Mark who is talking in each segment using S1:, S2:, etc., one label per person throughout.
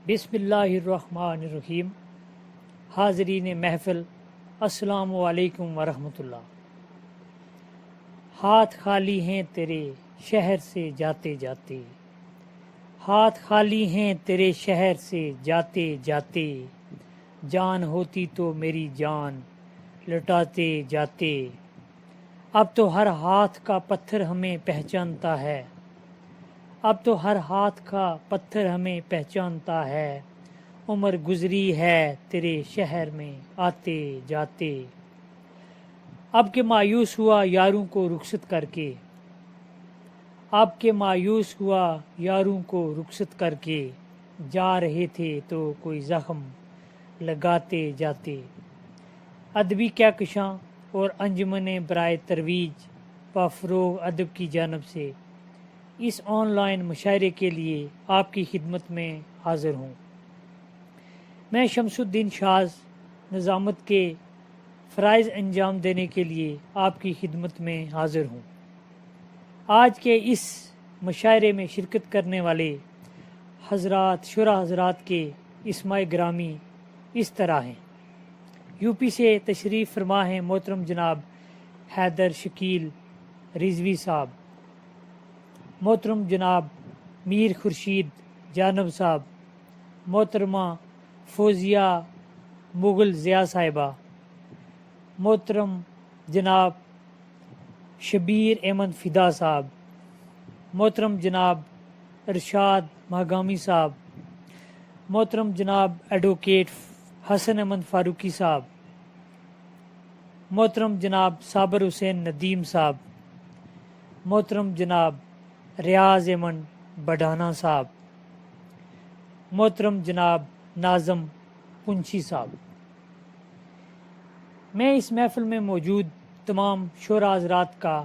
S1: بسم اللہ الرحمن الرحیم۔ حاضرین محفل، السلام علیکم ورحمۃ اللہ۔ ہاتھ خالی ہیں تیرے شہر سے جاتے جاتے، ہاتھ خالی ہیں تیرے شہر سے جاتے جاتے، جان ہوتی تو میری جان لٹاتے جاتے۔ اب تو ہر ہاتھ کا پتھر ہمیں پہچانتا ہے، اب تو ہر ہاتھ کا پتھر ہمیں پہچانتا ہے، عمر گزری ہے تیرے شہر میں آتے جاتے۔ اب کہ مایوس ہوا یاروں کو رخصت کر کے، اب کہ مایوس ہوا یاروں کو رخصت کر کے، جا رہے تھے تو کوئی زخم لگاتے جاتے۔ ادبی کہکشاں اور انجمن برائے ترویج و فروغ ادب کی جانب سے اس آن لائن مشاعرے کے لیے آپ کی خدمت میں حاضر ہوں۔ میں شمس الدین شاذ نظامت کے فرائض انجام دینے کے لیے آپ کی خدمت میں حاضر ہوں۔ آج کے اس مشاعرے میں شرکت کرنے والے حضرات شرح حضرات کے اسماء گرامی اس طرح ہیں۔ یو پی سے تشریف فرما ہیں محترم جناب حیدر شکیل رضوی صاحب، محترم جناب میر خورشید جانب صاحب، محترمہ فوزیہ مغل ضیاء صاحبہ، محترم جناب شبیر احمد فدا صاحب، محترم جناب ارشاد مہگامی صاحب، محترم جناب ایڈوکیٹ حسن احمد فاروقی صاحب، محترم جناب صابر حسین ندیم صاحب، محترم جناب ریاض احمد بڑھانا صاحب، محترم جناب ناظم پنچھی صاحب۔ میں اس محفل میں موجود تمام شعراء حضرات کا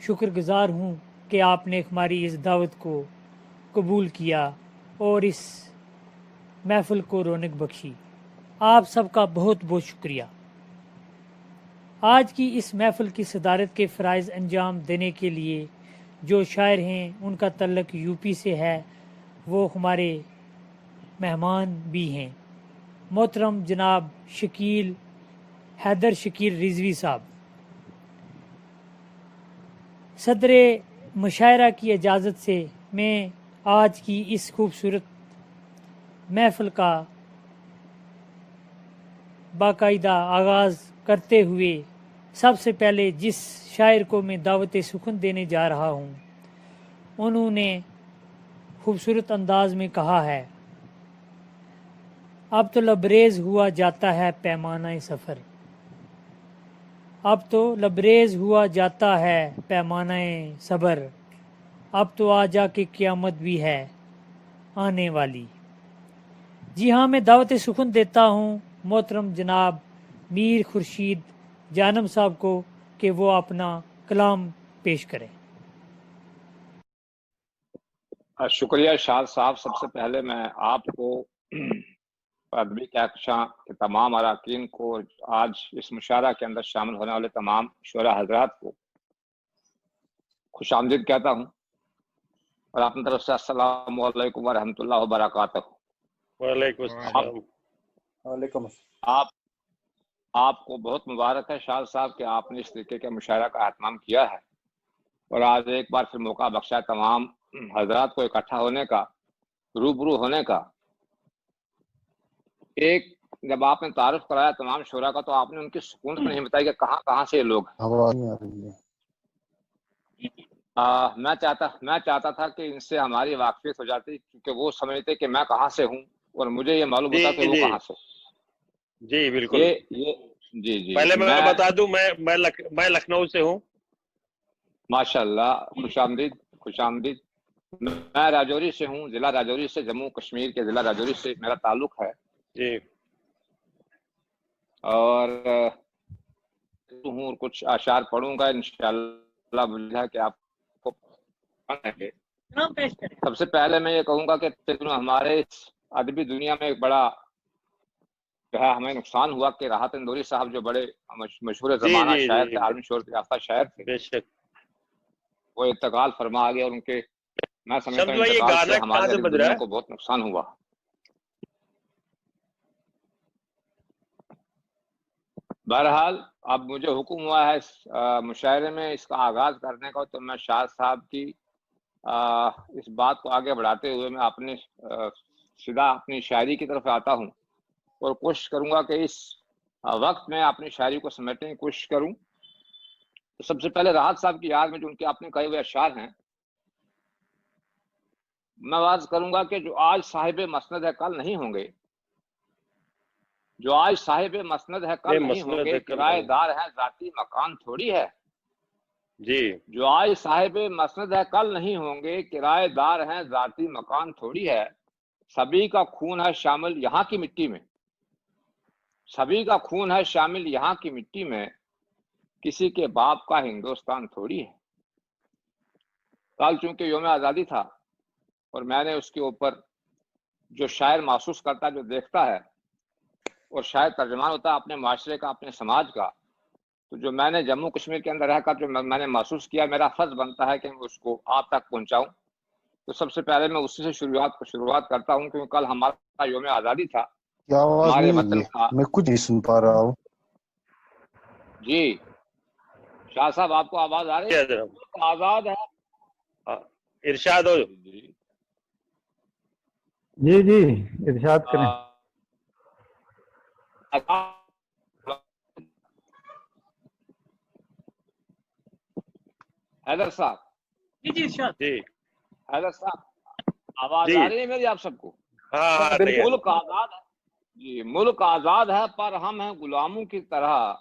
S1: شکر گزار ہوں کہ آپ نے ہماری اس دعوت کو قبول کیا اور اس محفل کو رونق بخشی۔ آپ سب کا بہت بہت شکریہ۔ آج کی اس محفل کی صدارت کے فرائض انجام دینے کے لیے جو شاعر ہیں ان کا تعلق یو پی سے ہے، وہ ہمارے مہمان بھی ہیں۔ محترم جناب شکیل حیدر شکیل رضوی صاحب، صدر مشاعرہ کی اجازت سے میں آج کی اس خوبصورت محفل کا باقاعدہ آغاز کرتے ہوئے سب سے پہلے جس شاعر کو میں دعوت سخن دینے جا رہا ہوں، انہوں نے خوبصورت انداز میں کہا ہے، اب تو لبریز ہوا جاتا ہے پیمانہ سفر، اب تو لبریز ہوا جاتا ہے پیمانہ صبر، اب تو آ جا کے قیامت بھی ہے آنے والی۔ جی ہاں، میں دعوت سخن دیتا ہوں محترم جناب میر خورشید جانم صاحب کو کہ وہ اپنا کلام پیش کریں۔
S2: شکریہ شاذ صاحب۔ سب سے پہلے میں آپ کو ادبی کہکشاں کے تمام اراکین کو، آج اس مشاعرہ کے اندر شامل ہونے والے تمام شعراء حضرات کو خوش آمدید کہتا ہوں، اور اپنی طرف سے السلام علیکم ورحمۃ اللہ وبرکاتہ۔
S3: وعلیکم السلام۔
S4: وعلیکم السلام۔
S2: آپ کو بہت مبارک ہے شاذ صاحب کہ آپ نے اس طریقے کے مشاعرہ کا اہتمام کیا ہے، اور آج ایک بار پھر موقع بخشا تمام حضرات کو اکٹھا ہونے کا، روبرو ہونے کا۔ ایک جب آپ نے تعارف کرایا تمام شعراء کا، تو آپ نے ان کی سکون سے نہیں بتائی کہ کہاں کہاں سے یہ لوگ ہیں۔
S4: آواز نہیں آ رہی ہے۔
S2: میں چاہتا تھا کہ ان سے ہماری واقفیت ہو جاتی، کیونکہ وہ سمجھتے کہ میں کہاں سے ہوں اور مجھے یہ معلوم ہوتا کہ وہ کہاں سے۔
S3: جی بالکل۔
S2: جی
S3: پہلے میں بتا دوں میں لکھنؤ سے ہوں۔
S2: ماشاء اللہ، خوش آمدید خوش آمدید۔ میں راجوری سے ہوں، ضلع راجوری سے، جموں کشمیر کے ضلع راجوری سے میرا تعلق ہے
S3: جی۔
S2: اور ہوں کچھ اشعار پڑھوں گا انشاءاللہ، بلّہ کہ آپ کو سب سے پہلے میں یہ کہوں گا کہ ہمارے اس ادبی دنیا میں ایک بڑا جو ہے ہمیں نقصان ہوا کہ راحت اندوری صاحب جو بڑے مشہور زمانہ شاعر تھے، عالمی شہرت یافتہ شاعر تھے،
S3: بے شک
S2: وہ انتقال فرما آ گئے، اور ان کے میں سمجھتا ہوں انتقال سے ہمارے ادبی دنیا کو بہت نقصان ہوا۔ بہرحال اب مجھے حکم ہوا ہے مشاعرے میں اس کا آغاز کرنے کا، تو میں شاہ صاحب کی اس بات کو آگے بڑھاتے ہوئے میں اپنے سیدھا اپنی شاعری کی طرف آتا ہوں اور کوشش کروں گا کہ اس وقت میں اپنی شاعری کو سمیٹنے کی کوشش کروں۔ تو سب سے پہلے راحت صاحب کی یاد میں جو ان کے اپنے کہے ہوئے اشعار ہیں، میں واضح کروں گا کہ جو آج صاحب مسند ہے کل نہیں ہوں گے، جو آج صاحب مسند ہے کل نہیں ہوں گے، کرایہ دار ہے ذاتی مکان تھوڑی ہے۔
S3: جی،
S2: جو آج صاحب مسند ہے کل نہیں ہوں گے، کرایہ دار ہیں ذاتی مکان تھوڑی ہے۔ سبھی کا خون ہے شامل یہاں کی مٹی میں، سبھی کا خون ہے شامل یہاں کی مٹی میں، کسی کے باپ کا ہندوستان تھوڑی ہے۔ کل چونکہ یوم آزادی تھا اور میں نے اس کے اوپر جو شاعر محسوس کرتا ہے، جو دیکھتا ہے، اور شاید ترجمان ہوتا ہے اپنے معاشرے کا، اپنے سماج کا، تو جو میں نے جموں کشمیر کے اندر رہ کر جو میں نے محسوس کیا، میرا فرض بنتا ہے کہ میں اس کو آپ تک پہنچاؤں۔ تو سب سے پہلے میں اسی سے شروعات کرتا ہوں، کیونکہ کل ہمارا یوم آزادی تھا۔
S4: کیا آواز
S2: ہمارے
S4: نہیں
S2: وطن
S4: ہے؟
S2: کا
S4: میں کچھ نہیں سن پا رہا ہوں۔
S2: جی شاہ صاحب آپ کو آواز آ رہی ہے؟ آزاد ہے،
S3: ارشاد ہو۔
S5: جی جی ارشاد کریں۔
S2: حیدر صاحب،
S1: جی ارشاد۔
S3: جی
S2: حیدر صاحب آواز
S3: جی،
S2: آ رہی ہے میری آپ سب کو؟
S3: ہاں
S2: ملک آزاد ہے جی، ملک آزاد ہے پر ہم ہیں غلاموں کی طرح،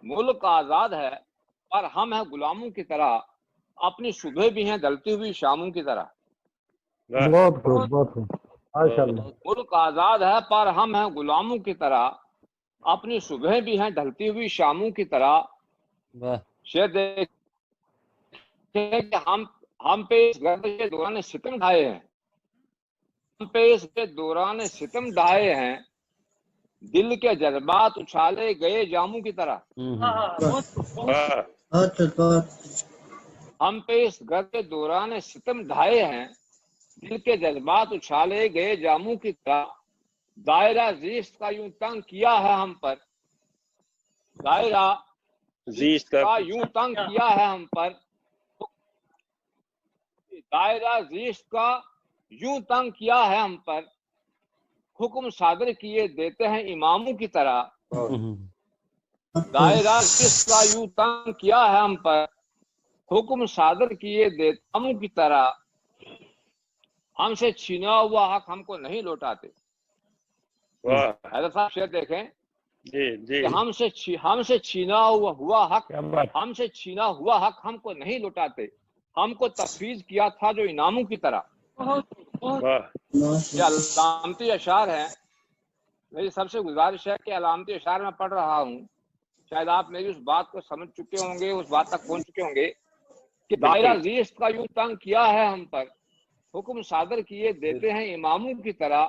S2: ملک آزاد ہے پر ہم ہیں غلاموں کی طرح، اپنی صبح بھی ہیں ڈھلتی ہوئی شاموں کی طرح۔
S5: بہت خوب بہت خوب، ماشاء اللہ۔
S2: ملک آزاد ہے پر ہم ہیں غلاموں کی طرح، اپنی صبح بھی ہیں ڈھلتی ہوئی شاموں کی طرح۔ شعر دیکھیں کہ ہم پہ اس گردش کے دوران ستم ڈھائے ہیں، ہم پہ اس کے دوران ستم ڈھائے ہیں، دل کے جذبات اچھالے گئے جاموں کی طرح۔ ہم پہ اس گرد کے دوران ستم ڈھائے ہیں، دل کے جذبات اچھالے گئے جاموں کی طرح۔ دائرہ زیست کا یوں تنگ کیا ہے ہم پر، دائرہ زیست کا یوں تنگ کیا ہے ہم پر، دائرہ زیست کا یوں تنگ کیا ہے ہم پر، حکم صادر کیے دیتے ہیں اماموں کی طرح۔ دائرہ زیست کا یوں تنگ کیا ہے ہم پر، حکم صادر کیے دیتے اماموں کی طرح۔ ہم سے چھینا ہوا حق ہم کو نہیں لوٹاتے۔ حضرت صاحب شعر دیکھیں کہ ہم سے چھینا ہوا حق، ہم سے چھینا ہوا حق ہم کو نہیں لوٹاتے، ہم کو تفویض کیا تھا جو انعاموں کی طرح۔ یہ علامتی اشعار ہیں۔ میری سب سے گزارش ہے کہ علامتی اشعار میں پڑھ رہا ہوں، شاید آپ میری اس بات کو سمجھ چکے ہوں گے، اس بات تک پہنچ چکے ہوں گے کہ دائرہ زیست کا یوں تنگ کیا ہے ہم پر، حکم صادر کیے دیتے ہیں اماموں کی طرح۔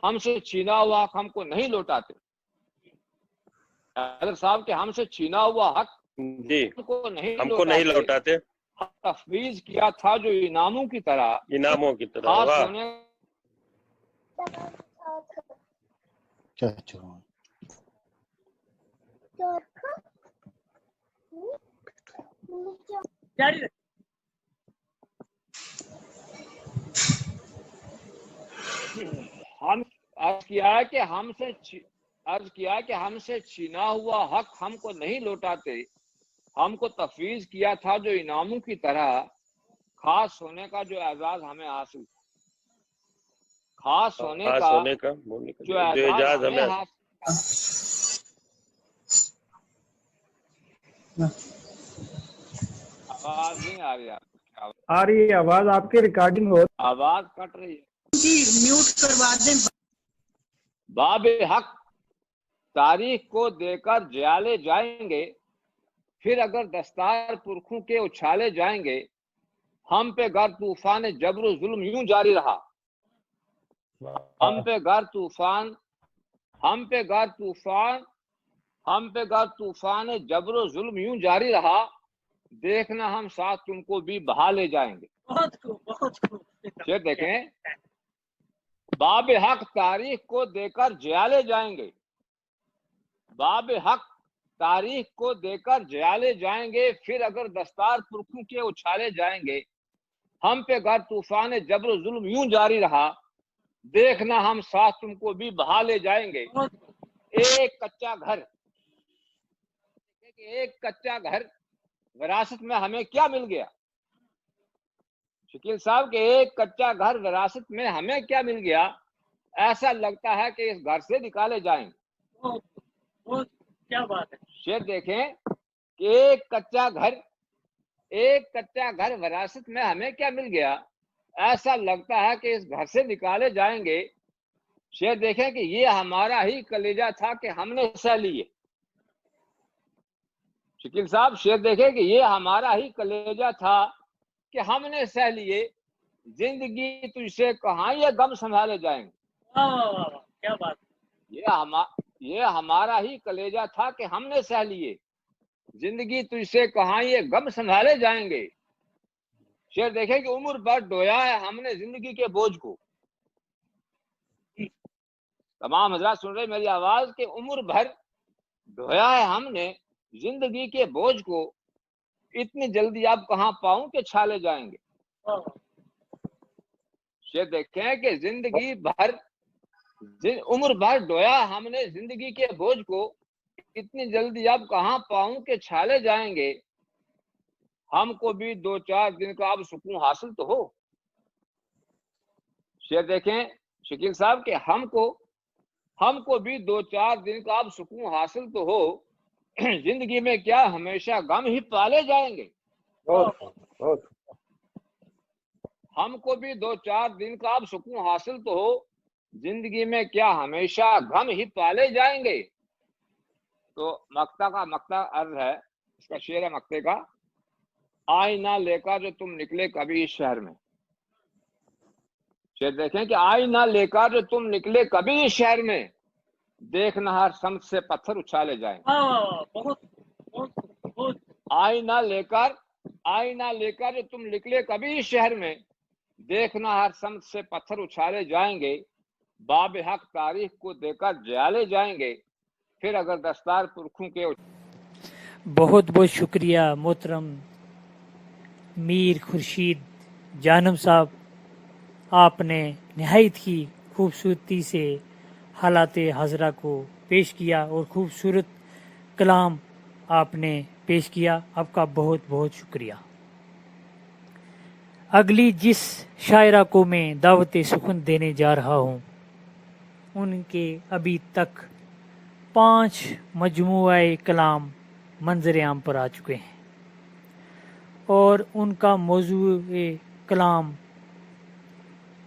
S2: ہم سے چھینا ہوا حق ہم کو نہیں لوٹاتے۔ حضرت صاحب کہ ہم سے چھینا ہوا حق
S3: ہم کو نہیں لوٹاتے،
S2: تفویض کیا تھا جو انعاموں کی طرح،
S3: انعاموں کی طرح۔
S2: خاص ہونے
S4: کیا چلو
S2: ہم عرض کیا ہے کہ ہم سے چھینا ہوا حق ہم کو نہیں لوٹاتے، ہم کو تفویض کیا تھا جو انعاموں کی طرح، خاص ہونے کا جو اعزاز ہمیں حاصل، خاص ہونے کا جو اعزاز ہمیں حاصل۔ آواز نہیں آ رہی آپ؟
S5: آ رہی ہے آواز، آپ کی ریکارڈنگ ہو۔
S2: آواز کٹ رہی ہے
S1: جی میوٹ کروا دیں۔
S2: باب حق تاریخ کو دے کر جیالے جائیں گے، پھر اگر دستار پرکھوں کے اچھالے جائیں گے، ہم پہ گر طوفان جبر و ظلم یوں جاری رہا، ہم پہ گر طوفان جبر و ظلم یوں جاری رہا، دیکھنا ہم ساتھ تم کو بھی بہا لے جائیں گے۔
S1: بہت خوب۔
S2: یہ دیکھیں، باب حق تاریخ کو دے کر جیالے جائیں گے، बाब हक तारीख को देकर जयाले जाएंगे, फिर अगर दस्तार पुरखों के उछाले जाएंगे। हम पे गर तूफान जबर जुल्म यूं जारी रहा, देखना हम साथ तुमको भी बहा ले जाएंगे। एक कच्चा घर, एक कच्चा घर विरासत में हमें क्या मिल गया? शकील साहब के एक कच्चा घर विरासत में हमें क्या मिल गया? ऐसा लगता है कि इस घर से निकाले जाएंगे।
S1: क्या बात है।
S2: शेर देखें कि एक कच्चा घर विरासत में हमें क्या मिल गया? ऐसा लगता है कि इस घर से निकाले जाएंगे। शेर देखें कि ये हमारा ही कलेजा था कि हमने सह लिए। शकील साहब शेर देखें कि ये हमारा ही कलेजा था कि हमने सह लिए। जिंदगी तुझसे कहाँ ये गम संभाले जाएंगे।
S1: क्या बात।
S2: ये हमारा ही कलेजा था कि हमने सह लिए। जिंदगी तुझसे कहाँ ये गम संभाले जाएंगे। शेर देखें कि उम्र भर ढोया है हमने जिंदगी के बोझ को। तमाम हजरात सुन रहे मेरी आवाज के उम्र भर ढोया है हमने जिंदगी के बोझ को। इतनी जल्दी आप कहाँ पाऊं के छाले जाएंगे। शेर देखें कि जिंदगी भर उम्र भर ढोया हमने जिंदगी के बोझ को। इतनी जल्दी आप कहाँ पाऊं के छाले जाएंगे। हमको भी 2-4 दिन का अब सुकून हासिल तो हो। शेर देखें शकील साहब के हमको भी 2-4 दिन का अब सुकून हासिल तो हो। जिंदगी में क्या हमेशा गम ही पाले जाएंगे।
S3: बहुत
S2: हमको भी 2-4 दिन का अब सुकून हासिल तो हो। जिंदगी में क्या हमेशा गम ही पाले जाएंगे। तो मक्ता अर्ज है, इसका शेर है मक्ते का। आईना लेकर जो तुम निकले कभी इस शहर में। शेर देखें कि आईना लेकर जो तुम निकले कभी इस शहर में, देखना हर समत से पत्थर उछाले जाएंगे।
S1: बहुत
S2: आईना लेकर जो तुम निकले कभी इस शहर में, देखना हर समत से पत्थर उछाले जाएंगे। बाब हक तारीख को देकर जयाले जाएंगे, फिर अगर दस्तार पुरखों के।
S1: बहुत बहुत शुक्रिया मोहतरम मीर खुर्शीद जानम साहब। आपने नहायत ही खूबसूरती से हालात हज़रा को पेश किया और खूबसूरत कलाम आपने पेश किया। आपका बहुत बहुत शुक्रिया। अगली जिस शायरा को मैं दावत सुखन देने जा रहा हूँ, उनके अभी तक 5 मजमूआए कलाम मंजर आम पर आ चुके हैं और उनका मौजूए कलाम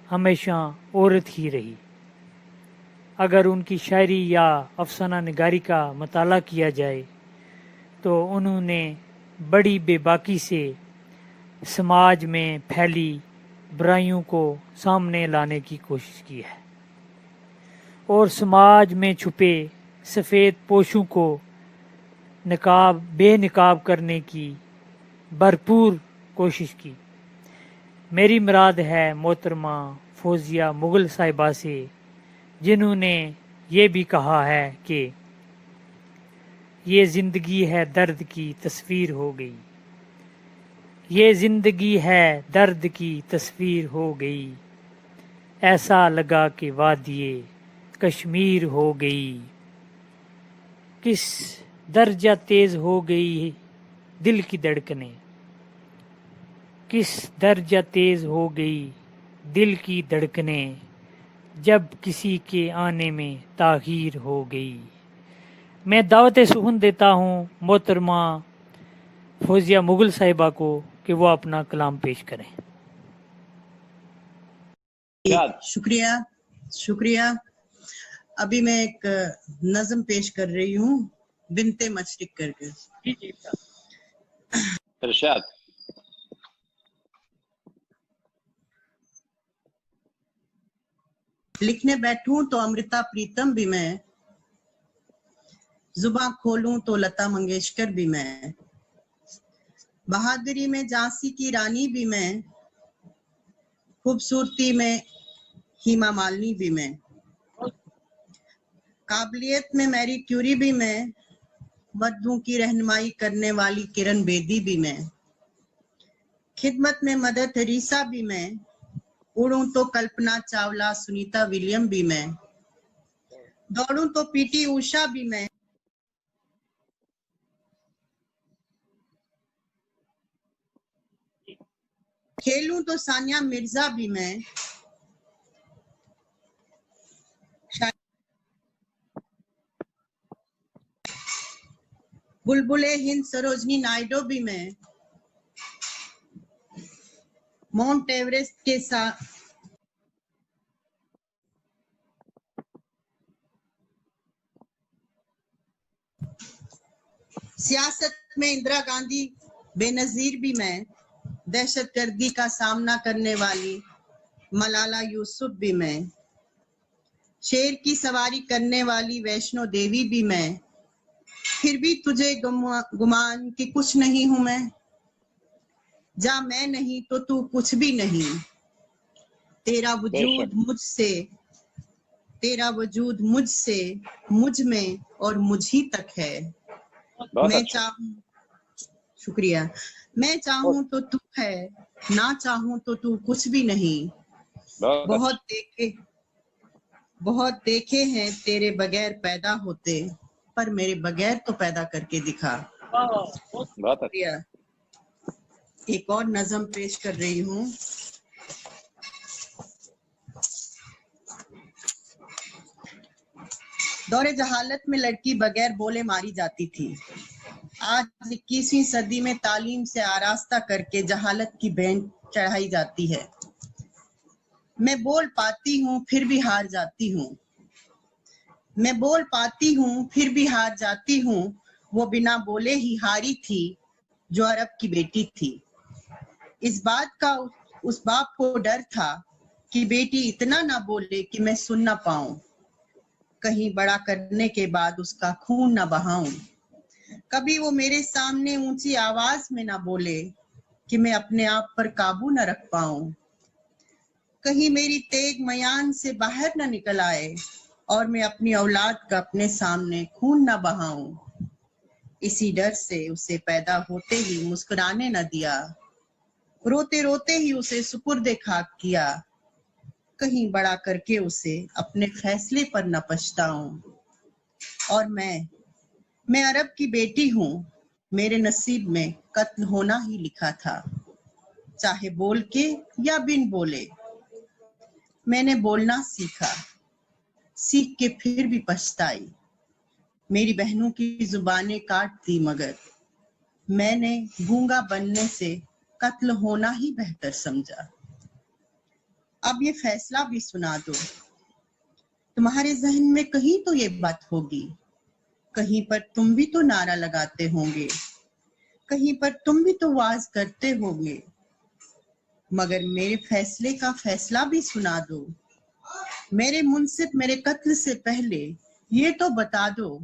S1: हमेशा औरत ही रही। अगर उनकी शायरी या अफसाना निगारी का मताला किया जाए तो उन्होंने बड़ी बेबाकी से समाज में फैली बुराइयों को सामने लाने की कोशिश की है और समाज में छुपे सफ़ेद पोशों को बेनकाब करने की भरपूर कोशिश की। मेरी मुराद है मोहतरमा फौजिया मुग़ल साहिबा से, जिन्होंने ये भी कहा है कि ये ज़िंदगी है दर्द की तस्वीर हो गई। ये ज़िंदगी है दर्द की तस्वीर हो गई। ऐसा लगा कि वादिये कश्मीर हो गई। किस दर्जा तेज़ हो गई दिल की धड़कनें। किस दर्जा तेज़ हो गई दिल की धड़कनें, जब किसी के आने में ताख़ीर हो गई। मैं दावत सुखन देता हूँ मोहतरमा फौजिया मुग़ल साहिबा को कि वो अपना कलाम पेश करें।
S6: शुक्रिया। अभी मैं एक नज़म पेश कर रही हूँ बिनते मशरिक करके।
S2: इरशाद।
S6: लिखने बैठूं तो अमृता प्रीतम भी मैं, जुबान खोलूं तो लता मंगेशकर भी मैं, बहादुरी में झांसी की रानी भी मैं, खूबसूरती में हेमा मालिनी भी मैं, काबिलियत में मैरी क्यूरी भी मैं, मर्दों की रहनुमाई करने वाली किरण बेदी भी मैं, खिदमत में मदर टेरेसा भी मैं, उड़ूं तो कल्पना चावला सुनीता विलियम भी मैं, दौड़ूं तो पीटी उषा भी मैं, खेलूं तो सानिया मिर्जा भी मैं, बुलबुले हिंद सरोजनी नायडू भी मैं, माउंट एवरेस्ट के साथ सियासत में इंदिरा गांधी बेनजीर भी मैं, दहशतगर्दी का सामना करने वाली मलाला यूसुफ भी मैं, शेर की सवारी करने वाली वैष्णो देवी भी मैं, फिर भी तुझे गुमान कि कुछ नहीं हूं मैं, जा मैं नहीं तो तू कुछ भी नहीं, तेरा वजूद मुझसे, तेरा वजूद मुझसे, मुझ में और मुझ ही तक है। मैं चाहूं, शुक्रिया, मैं चाहूं तो तू है, ना चाहूं तो तू कुछ भी नहीं, बहुत देखे हैं तेरे बगैर पैदा होते, पर मेरे बगैर तो पैदा करके दिखा।
S2: बहुत
S6: शुक्रिया। एक और नज़म पेश कर रही हूँ। दौरे जहालत में लड़की बगैर बोले मारी जाती थी। आज 21वीं सदी में तालीम से आरास्ता करके जहालत की बैंड चढ़ाई जाती है। मैं बोल पाती हूँ फिर भी हार जाती हूँ, मैं बोल पाती हूँ फिर भी हार जाती हूँ, वो बिना बोले ही हारी थी जो अरब की बेटी थी। इस बात का उस बाप को डर था कि बेटी इतना ना बोले कि मैं सुन ना पाऊं, कहीं बड़ा करने के बाद उसका खून ना बहाऊं। कभी वो मेरे सामने ऊंची आवाज में ना बोले कि मैं अपने आप पर काबू न रख पाऊं, कहीं मेरी तेग मयान से बाहर न निकल आए और मैं अपनी औलाद का अपने सामने खून न बहाऊं। इसी डर से उसे पैदा होते ही मुस्कुराने न दिया, रोते रोते ही उसे सुपुर्दे खाक किया, कहीं बड़ा करके उसे अपने फैसले पर न पछताऊं। और मैं अरब की बेटी हूँ, मेरे नसीब में कत्ल होना ही लिखा था, चाहे बोल के या बिन बोले। मैंने बोलना सीखा, सीख के फिर भी पछताई, मेरी बहनों की जुबानें काट दी, मगर मैंने गूंगा बनने से कत्ल होना ही बेहतर समझा। अब ये फैसला भी सुना दो, तुम्हारे जहन में कहीं तो ये बात होगी, कहीं पर तुम भी तो नारा लगाते होंगे, कहीं पर तुम भी तो वाज करते होंगे, मगर मेरे फैसले का फैसला भी सुना दो। मेरे मुंसिफ मेरे कत्ल से पहले ये तो बता दो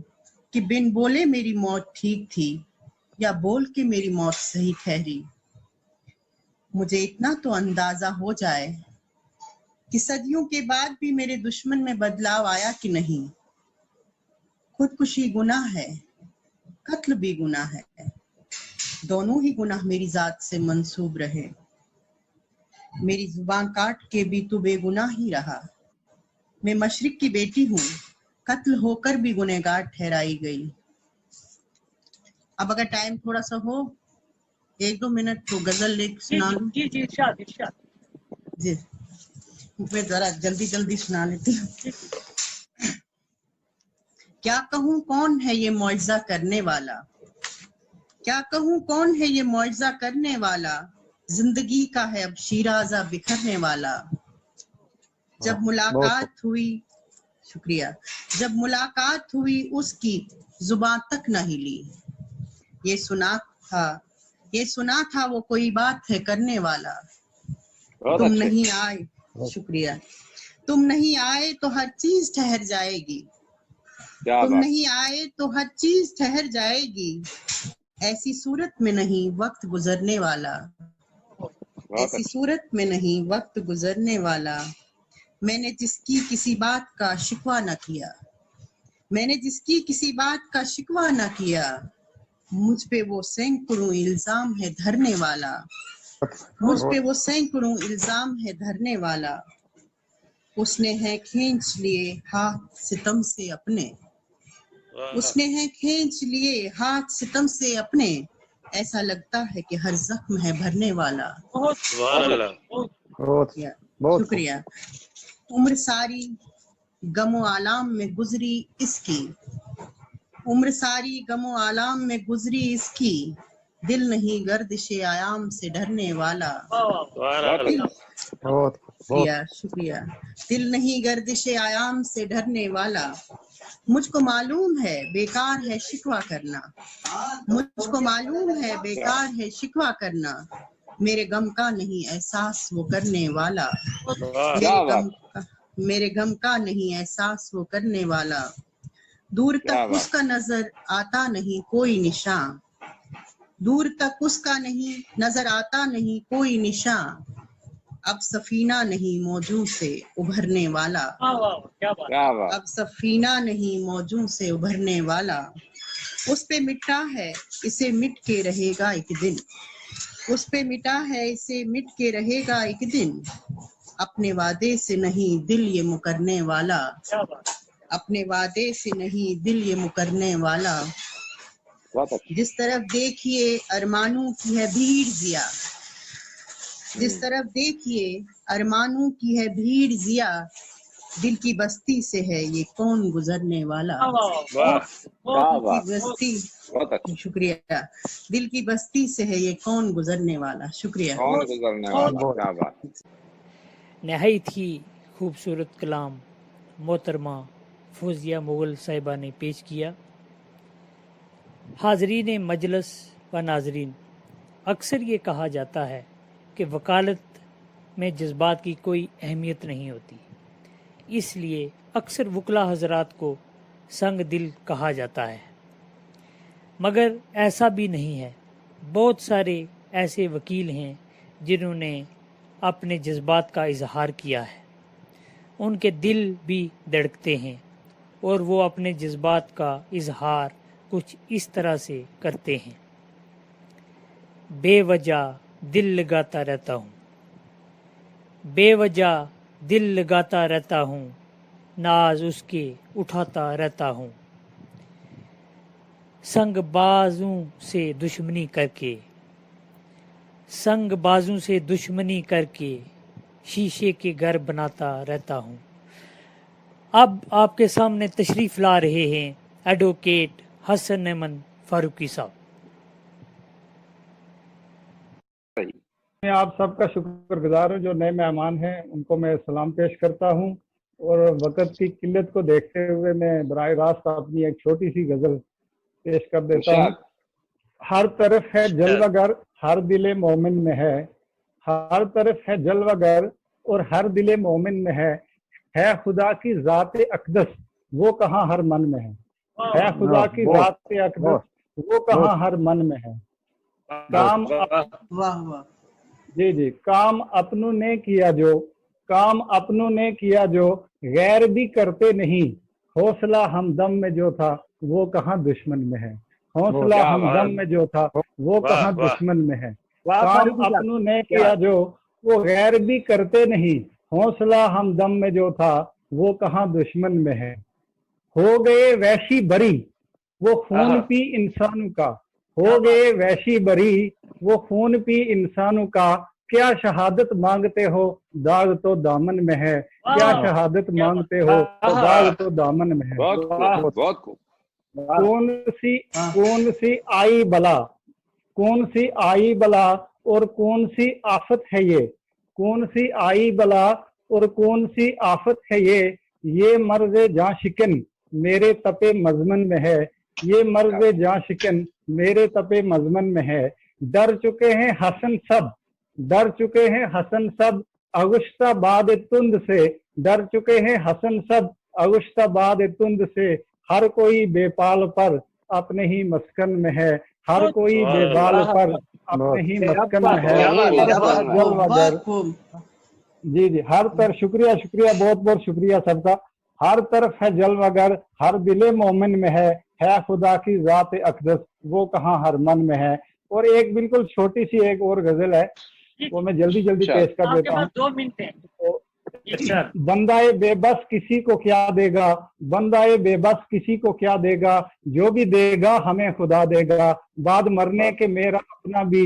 S6: कि बिन बोले मेरी मौत ठीक थी या बोल के मेरी मौत सही ठहरी। मुझे इतना तो अंदाजा हो जाए कि सदियों के बाद भी मेरे दुश्मन में बदलाव आया कि नहीं। खुदकुशी गुनाह है, कत्ल भी गुनाह है, दोनों ही गुनाह मेरी जात से मंसूब रहे। मेरी जुबान काट के भी तू बेगुनाह ही रहा। मैं मशरिक की बेटी हूँ, कत्ल होकर भी गुनहगार ठहराई गई। अब अगर टाइम थोड़ा सा हो, 1-2 मिनट तो गजल लेके सुना लूं।
S1: जी जी इरशाद इरशाद।
S6: जी, मैं जरा जल्दी जल्दी सुना लेती हूँ। क्या कहूँ कौन है ये मुआजिजा करने वाला, क्या कहूँ कौन है ये मुआजिजा करने वाला, जिंदगी का है अब शीराजा बिखरने वाला। जब मुलाकात हुई, शुक्रिया, जब मुलाकात हुई उसकी जुबान तक न हिली। ये सुना था वो कोई बात है करने वाला। तुम नहीं आए, शुक्रिया, तुम नहीं आए तो हर चीज ठहर जाएगी, तुम नहीं आए तो हर चीज ठहर जाएगी। ऐसी सूरत में नहीं वक्त गुजरने वाला, ऐसी सूरत में नहीं वक्त गुजरने वाला। मैंने जिसकी किसी बात का शिकवा न किया, मैंने जिसकी किसी बात का शिकवा न किया, मुझ पे वो सैकड़ों इल्जाम है धरने वाला, मुझ पे वो सैकड़ों इल्जाम है धरने वाला। उसने है खींच लिए हाथ सितम से अपने, उसने है खींच लिए हाथ सितम से अपने, ऐसा लगता है कि हर जख्म है भरने वाला।
S5: बहुत
S6: या,
S5: बहुत
S6: शुक्रिया। उम्र सारी गमो आलाम में गुजरी इसकी, उम्र सारी गमो आलाम में गुजरी इसकी, दिल नहीं गर्दिशे आयाम से डरने वाला। दिल,
S5: बहुत
S6: शुक्रिया शुक्रिया। दिल नहीं गर्दिशे आयाम से डरने वाला। मुझको मालूम है बेकार है शिकवा करना, मुझको मालूम है बेकार है शिकवा करना, मेरे गम का नहीं एहसास वो करने वाला, मेरे गम का नहीं एहसास वो करने वाला। दूर तक उसका नजर आता नहीं कोई निशान, दूर तक उसका नहीं नजर आता नहीं कोई निशान, अब सफीना नहीं मौजू से उभरने वाला, अब सफीना नहीं मौजू से उभरने वाला। उस पे मिटा है इसे मिट के रहेगा एक दिन, उस पे मिटा है इसे मिट के रहेगा एक दिन, अपने वादे से नहीं दिल ये मुकरने वाला, अपने वादे से नहीं दिल ये मुकरने वाला। जिस तरफ देखिए अरमानों की है भीड़ जिया, जिस तरफ देखिए अरमानों की है भीड़ जिया, दिल की बस्ती से है ये कौन गुजरने वाला, दिल की बस्ती, शुक्रिया, दिल की बस्ती से है ये कौन गुजरने वाला। शुक्रिया।
S2: कौन गुजरने वाला, क्या बात।
S1: नहायत ही खूबसूरत कलाम मोहतरमा फौजिया मुगल साहिबा ने पेश किया। हाजरीन मजलिस व नाजरीन, अक्सर ये कहा जाता है कि वकालत में जज्बात की कोई अहमियत नहीं होती, इसलिए अक्सर वकला हजरात को संग दिल कहा जाता है, मगर ऐसा भी नहीं है। बहुत सारे ऐसे वकील हैं जिन्होंने अपने जज्बात का इजहार किया है, उनके दिल भी धड़कते हैं और वो अपने जज्बात का इजहार कुछ इस तरह से करते हैं। बेवजह दिल लगाता रहता हूँ, बेवजह दिल लगाता रहता हूँ, नाज उसके उठाता रहता हूँ, संग बाजों से दुश्मनी करके, संग बाजों से दुश्मनी करके शीशे के घर बनाता रहता हूँ। अब आपके सामने तशरीफ ला रहे हैं एडवोकेट हसन अहमद फारूकी साहब।
S5: मैं आप सबका शुक्रगुजार हूँ, जो नए मेहमान हैं उनको मैं सलाम पेश करता हूँ, और वक़्त की किल्लत को देखते हुए मैं बराह रास्त अपनी एक छोटी सी गजल पेश कर देता हूँ। हर तरफ है जलवागर, हर दिले मोमिन में है, हर तरफ है जलवागर और हर दिले मोमिन में है खुदा की ज़ात अक़दस वो कहाँ हर मन में है खुदा की ज़ात अक़दस वो कहाँ हर मन में है। काम
S6: वाह वाह।
S5: जी जी, काम अपनों ने किया जो, काम अपनों ने किया जो गैर भी करते नहीं, हौसला हमदम में जो था वो कहाँ दुश्मन में है, हौसला हमदम में जो था वो कहाँ दुश्मन में है। काम अपनों ने किया जो वो गैर भी करते नहीं, हौसला हमदम में जो था वो कहाँ दुश्मन में है। हो गए वैशी बरी वो खून पी इंसानों का, हो गए वैशी बरी वो खून पी इंसानों का, क्या शहादत मांगते हो दाग तो दामन में है, क्या शहादत मांगते हो दाग तो दामन में है।
S2: बहुत खूब।
S5: कौन सी आई बला, कौन सी आई बला और कौन सी आफत है ये, कौन सी आई बला और कौन सी आफत है ये मर्ज जां शिकन मेरे तपे मजमन में है, ये मर्ज जां शिकन मेरे तपे मजमन में है। डर चुके हैं हसन सब, डर चुके हैं हसन सब अगुश्ताबाद तुंद से, डर चुके हैं हसन सब अगुश्ताबाद तुंद से, हर कोई बेपाल पर अपने ही मस्कन में है, हर कोई बेबाल पर अपने ही मस्कन में है। जी जी, हर तरफ शुक्रिया शुक्रिया, बहुत बहुत शुक्रिया सबका। ہر طرف ہے جلوگر ہر دل مومن میں ہے خدا کی ذات اقدس وہ کہاں ہر من میں ہے. اور ایک بالکل چھوٹی سی ایک اور غزل ہے وہ میں جلدی پیش کر دیتا ہوں.
S1: 2 منٹ ہیں.
S5: بندہ بے بس کسی کو کیا دے گا بندہ بے بس کسی کو کیا دے گا جو بھی دے گا ہمیں خدا دے گا. بعد مرنے کے میرا اپنا بھی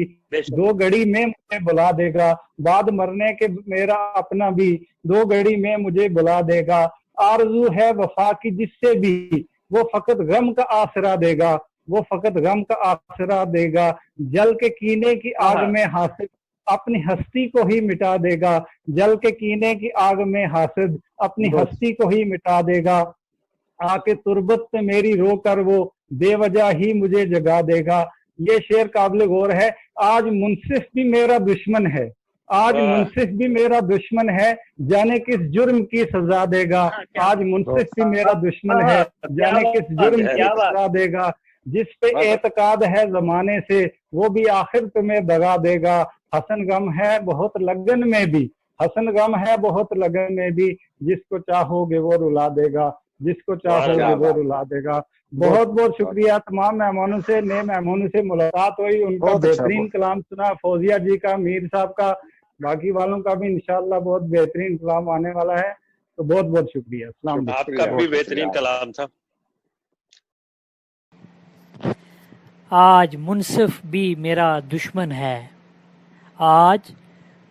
S5: 2 گھڑی میں مجھے بلا دے گا. بعد مرنے کے میرا اپنا بھی 2 گھڑی میں مجھے بلا دے گا. آرزو ہے وفا کی جس سے بھی وہ فقط غم کا آسرا دے گا وہ فقط غم کا آسرا دے گا. جل کے کینے کی آگ میں حاسد اپنی ہستی کو ہی مٹا دے گا. جل کے کینے کی آگ میں حاسد اپنی ہستی کو ہی مٹا دے گا. آ کے تربت پہ میری رو کر وہ بے وجہ ہی مجھے جگا دے گا. یہ شعر قابل غور ہے. آج منصف بھی میرا دشمن ہے آج منصف بھی میرا دشمن ہے جانے کس جرم کی سزا دے گا. آج منصف بھی میرا دشمن ہے جانے کس جرم کی سزا دے گا. جس پہ اعتقاد ہے زمانے سے وہ بھی آخر تمہیں دگا دے گا. حسن غم ہے بہت لگن میں بھی حسن غم ہے بہت لگن میں بھی جس کو چاہو گے وہ رلا دے گا جس کو چاہو گے وہ رلا دے گا. بہت بہت شکریہ. تمام مہمانوں سے نئے مہمانوں سے ملاقات ہوئی ان کا بہترین کلام سنا. فوزیہ جی کا میر صاحب کا باقی والوں کا بھی انشاءاللہ بہت بہترین کلام آنے والا ہے. تو بہت بہت شکریہ. السلام علیکم.
S3: آپ کا بھی بہترین کلام تھا.
S1: آج منصف بھی میرا دشمن ہے آج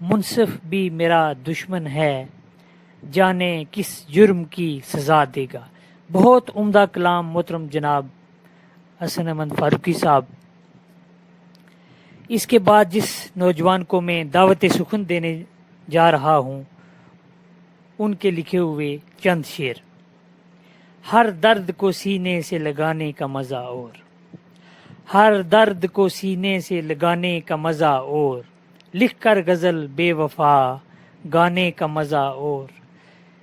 S1: منصف بھی میرا دشمن ہے جانے کس جرم کی سزا دے گا. بہت عمدہ کلام محترم جناب حسن احمد فاروقی صاحب. اس کے بعد جس نوجوان کو میں دعوت سخن دینے جا رہا ہوں ان کے لکھے ہوئے چند شعر. ہر درد کو سینے سے لگانے کا مزہ اور ہر درد کو سینے سے لگانے کا مزہ اور لکھ کر غزل بے وفا گانے کا مزہ اور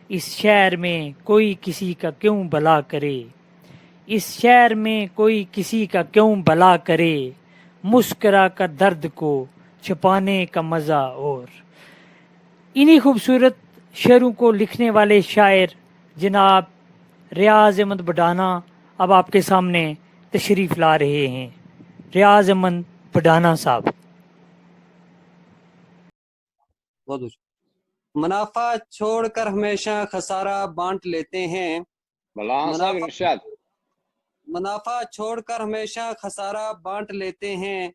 S1: اس شہر میں کوئی کسی کا کیوں بھلا کرے اس شہر میں کوئی کسی کا کیوں بھلا کرے مسکرا کر درد کو چھپانے کا مزہ اور. انہی خوبصورت شعروں کو لکھنے والے شاعر جناب ریاض احمد بڈھانا اب آپ کے سامنے تشریف لا رہے ہیں. ریاض احمد بڈھانا صاحب.
S7: منافع چھوڑ کر ہمیشہ خسارہ بانٹ لیتے ہیں منافع چھوڑ کر ہمیشہ خسارہ بانٹ لیتے ہیں.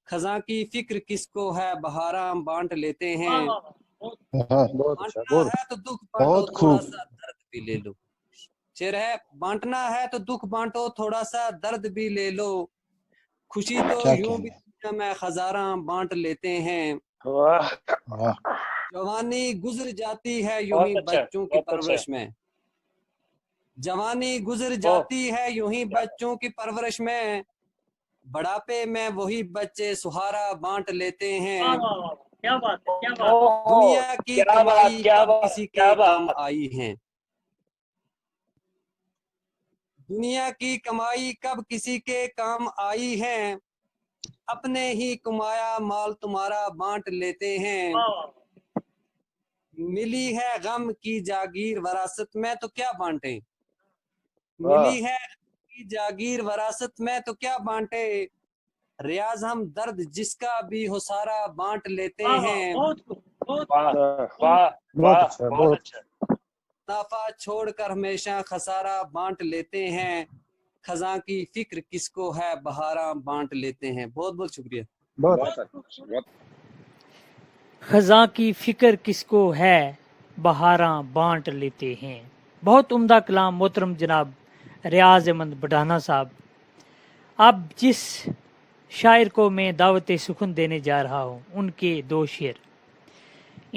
S7: خزاں کی فکر کس کو ہے بہاراں بانٹ لیتے ہیں. بانٹنا ہے تو دکھ بانٹو تھوڑا سا درد بھی لے لو. شعر ہے بانٹنا ہے تو دکھ بانٹو تھوڑا سا درد بھی لے لو. خوشی تو یوں بھی دنیا میں خزاراں بانٹ لیتے ہیں. جوانی گزر جاتی ہے یوں ہی بچوں کی پرورش میں جوانی گزر جاتی ہے یوں ہی بچوں کی پرورش میں. بڑھاپے میں وہی بچے سہارا بانٹ لیتے ہیں. دنیا کی کمائی کب کسی کے کام آئی ہیں دنیا کی کمائی کب کسی کے کام آئی ہیں. اپنے ہی کمایا مال تمہارا بانٹ لیتے ہیں. ملی ہے غم کی جاگیر وراثت میں تو کیا بانٹے ملی ہے غم کی جاگیر وراثت میں تو کیا بانٹے. ریاض ہم درد جس کا بھی ہو سارا بانٹ لیتے ہیں. منافع چھوڑ کر ہمیشہ خسارہ بانٹ لیتے ہیں. خزاں کی فکر کس کو ہے بہاراں بانٹ لیتے ہیں. بہت بہت شکریہ.
S1: خزاں کی فکر کس کو ہے بہاراں بانٹ لیتے ہیں. بہت عمدہ کلام محترم جناب ریاض احمد بڈھانا صاحب. اب جس شاعر کو میں دعوت سخن دینے جا رہا ہوں ان کے 2 شعر.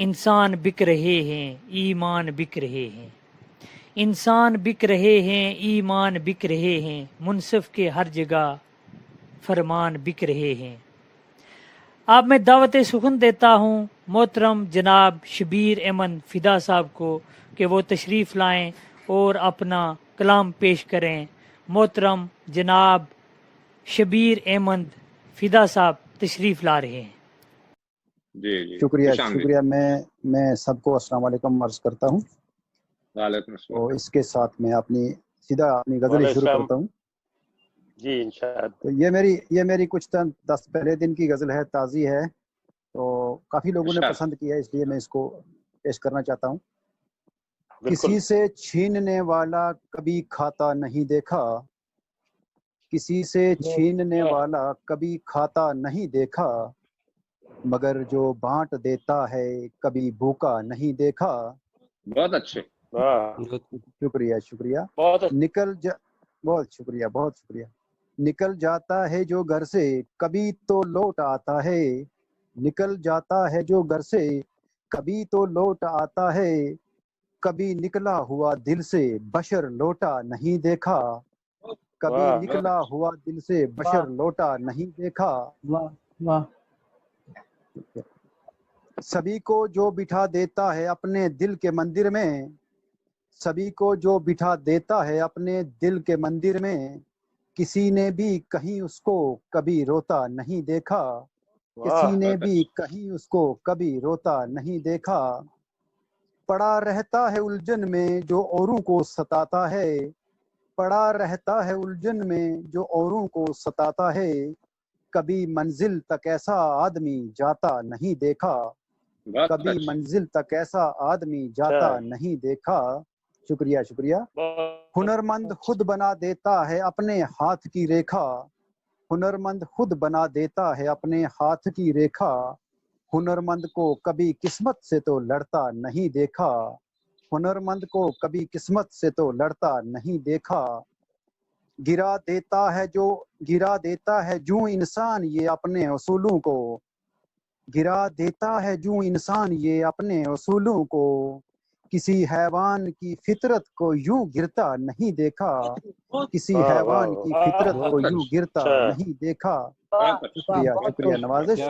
S1: انسان بک رہے ہیں ایمان بک رہے ہیں انسان بک رہے ہیں ایمان بک رہے ہیں منصف کے ہر جگہ فرمان بک رہے ہیں. اب میں دعوت سخن دیتا ہوں محترم جناب شبیر احمد فدا صاحب کو کہ وہ تشریف لائیں اور اپنا کلام پیش کریں. محترم جناب شبیر احمد فدا صاحب تشریف لا رہے ہیں.
S2: جی
S4: شکریہ. میں سب کو السلام علیکم عرض کرتا ہوں.
S2: वालेकुम
S4: तो
S2: अस्सलाम।
S4: इसके साथ मैं सीधा अपनी गजल
S3: वालेकुम
S4: शुरू
S3: अस्सलाम।
S4: करता हूँ।
S3: जी इंशाअल्लाह।
S4: तो ये मेरी कुछ 10 पहले दिन की गजल है, ताज़ी है, तो काफी लोगों ने
S2: इरशाद।
S4: पसंद किया, इसलिए मैं इसको पेश करना चाहता हूँ।
S3: बिल्कुल।
S4: किसी से छीनने वाला कभी खाता नहीं देखा, किसी से छीनने वाला कभी खाता नहीं देखा, मगर जो बांट देता है कभी भूखा नहीं देखा।
S2: बहुत अच्छे।
S3: वाह,
S4: शुक्रिया शुक्रिया।
S3: बहुत
S4: बहुत शुक्रिया, बहुत शुक्रिया। निकल जाता है जो घर से कभी तो लौट आता है, निकल जाता है जो घर से कभी तो लौट आता है, कभी निकला हुआ दिल से बशर लौटा नहीं देखा, कभी
S3: वाह।
S4: निकला हुआ दिल से बशर लौटा नहीं देखा।
S5: वाह वाह।
S4: सभी को जो बिठा देता है अपने दिल के मंदिर में, सभी को जो बिठा देता है अपने दिल के मंदिर में, किसी ने भी कहीं उसको कभी रोता नहीं देखा, किसी ने भी कहीं उसको कभी रोता नहीं देखा। पड़ा रहता है उलझन में जो औरों को सताता है, पड़ा रहता है उलझन में जो औरों को सताता है, कभी मंजिल तक ऐसा आदमी जाता नहीं देखा, कभी मंजिल तक ऐसा आदमी जाता नहीं देखा। शुक्रिया शुक्रिया। हुनरमंद खुद बना देता है अपने हाथ की रेखा, हुनरमंद खुद बना देता है अपने हाथ की रेखा, हुनरमंद को कभी किस्मत से तो लड़ता नहीं देखा, हुनरमंद को कभी किस्मत से तो लड़ता नहीं देखा। गिरा देता है जो इंसान ये अपने उसूलों को, गिरा देता है जो इंसान ये अपने उसूलों को, किसी हैवान की फितरत को यूं गिरता नहीं देखा, किसी हैवान की फितरत को यूं गिरता नहीं देखा। शुक्रिया शुक्रिया नवाजिश।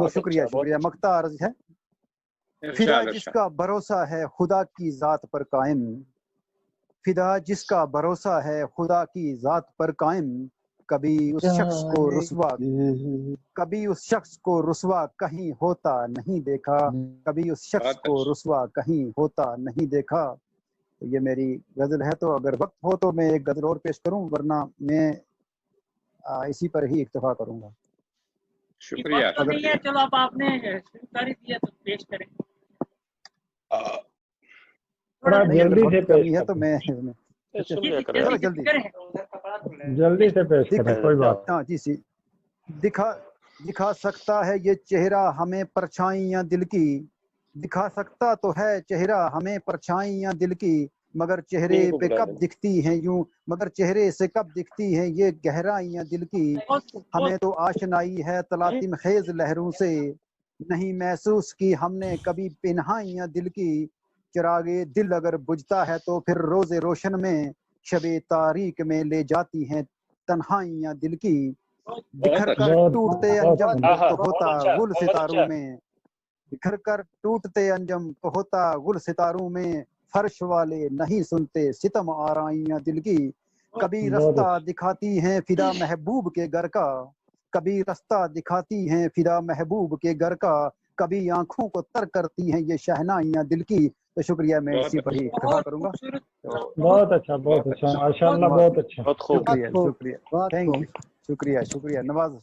S4: शुक्रिया मक्ता अर्ज है। फिदा जिसका भरोसा है खुदा की जात पर कायम, फिदा जिसका भरोसा है खुदा की जात पर कायम, कभी उस शख्स को रुसवा कहीं होता नहीं देखा, कभी उस शख्स को रुसवा कहीं होता नहीं देखा। तो ये मेरी गजल है, तो अगर वक्त हो तो मैं एक गजल और पेश करूं, वरना मैं इसी पर ही इक्तफा करूंगा।
S2: शुक्रिया।
S1: चलो अब आपने शुरू कर ही दिया तो पेश करें।
S5: थोड़ा जल्दी से
S4: कमी है तो मैं
S5: जल्दी से पेश करें, कोई बात।
S4: हाँ जी दिखा सकता है ये चेहरा हमें परछाइयाँ दिल की, दिखा सकता तो है चेहरा हमें परछाइयाँ दिल की, मगर चेहरे पे कब दिखती हैं यूं, मगर चेहरे से कब दिखती हैं ये गहराइयाँ दिल की। हमें तो आशनाई है तलातिम खेज लहरों से, नहीं महसूस की हमने कभी पिन्हाइयाँ दिल की। चिरागे दिल अगर बुझता है तो फिर रोजे रोशन में, शबे तारीक में ले जाती हैं तन्हाइयाँ दिल की। बिखर कर टूटते अंजम तो होता गुल सितारों में, बिखर कर टूटते अंजम तो होता गुल सितारों में, फर्श वाले नहीं सुनते सितम आराइयाँ दिल की। कभी रास्ता दिखाती हैं फिदा महबूब के घर का, कभी रास्ता दिखाती हैं फिदा महबूब के घर का, कभी आंखों को तर करती हैं ये शहनाइयाँ दिल की। तो शुक्रिया, मैं इसी पर ही इक्तफा करूंगा।
S5: बहुत अच्छा माशाअल्लाह, बहुत अच्छा।
S4: शुक्रिया थैंक यू। शुक्रिया नवाज।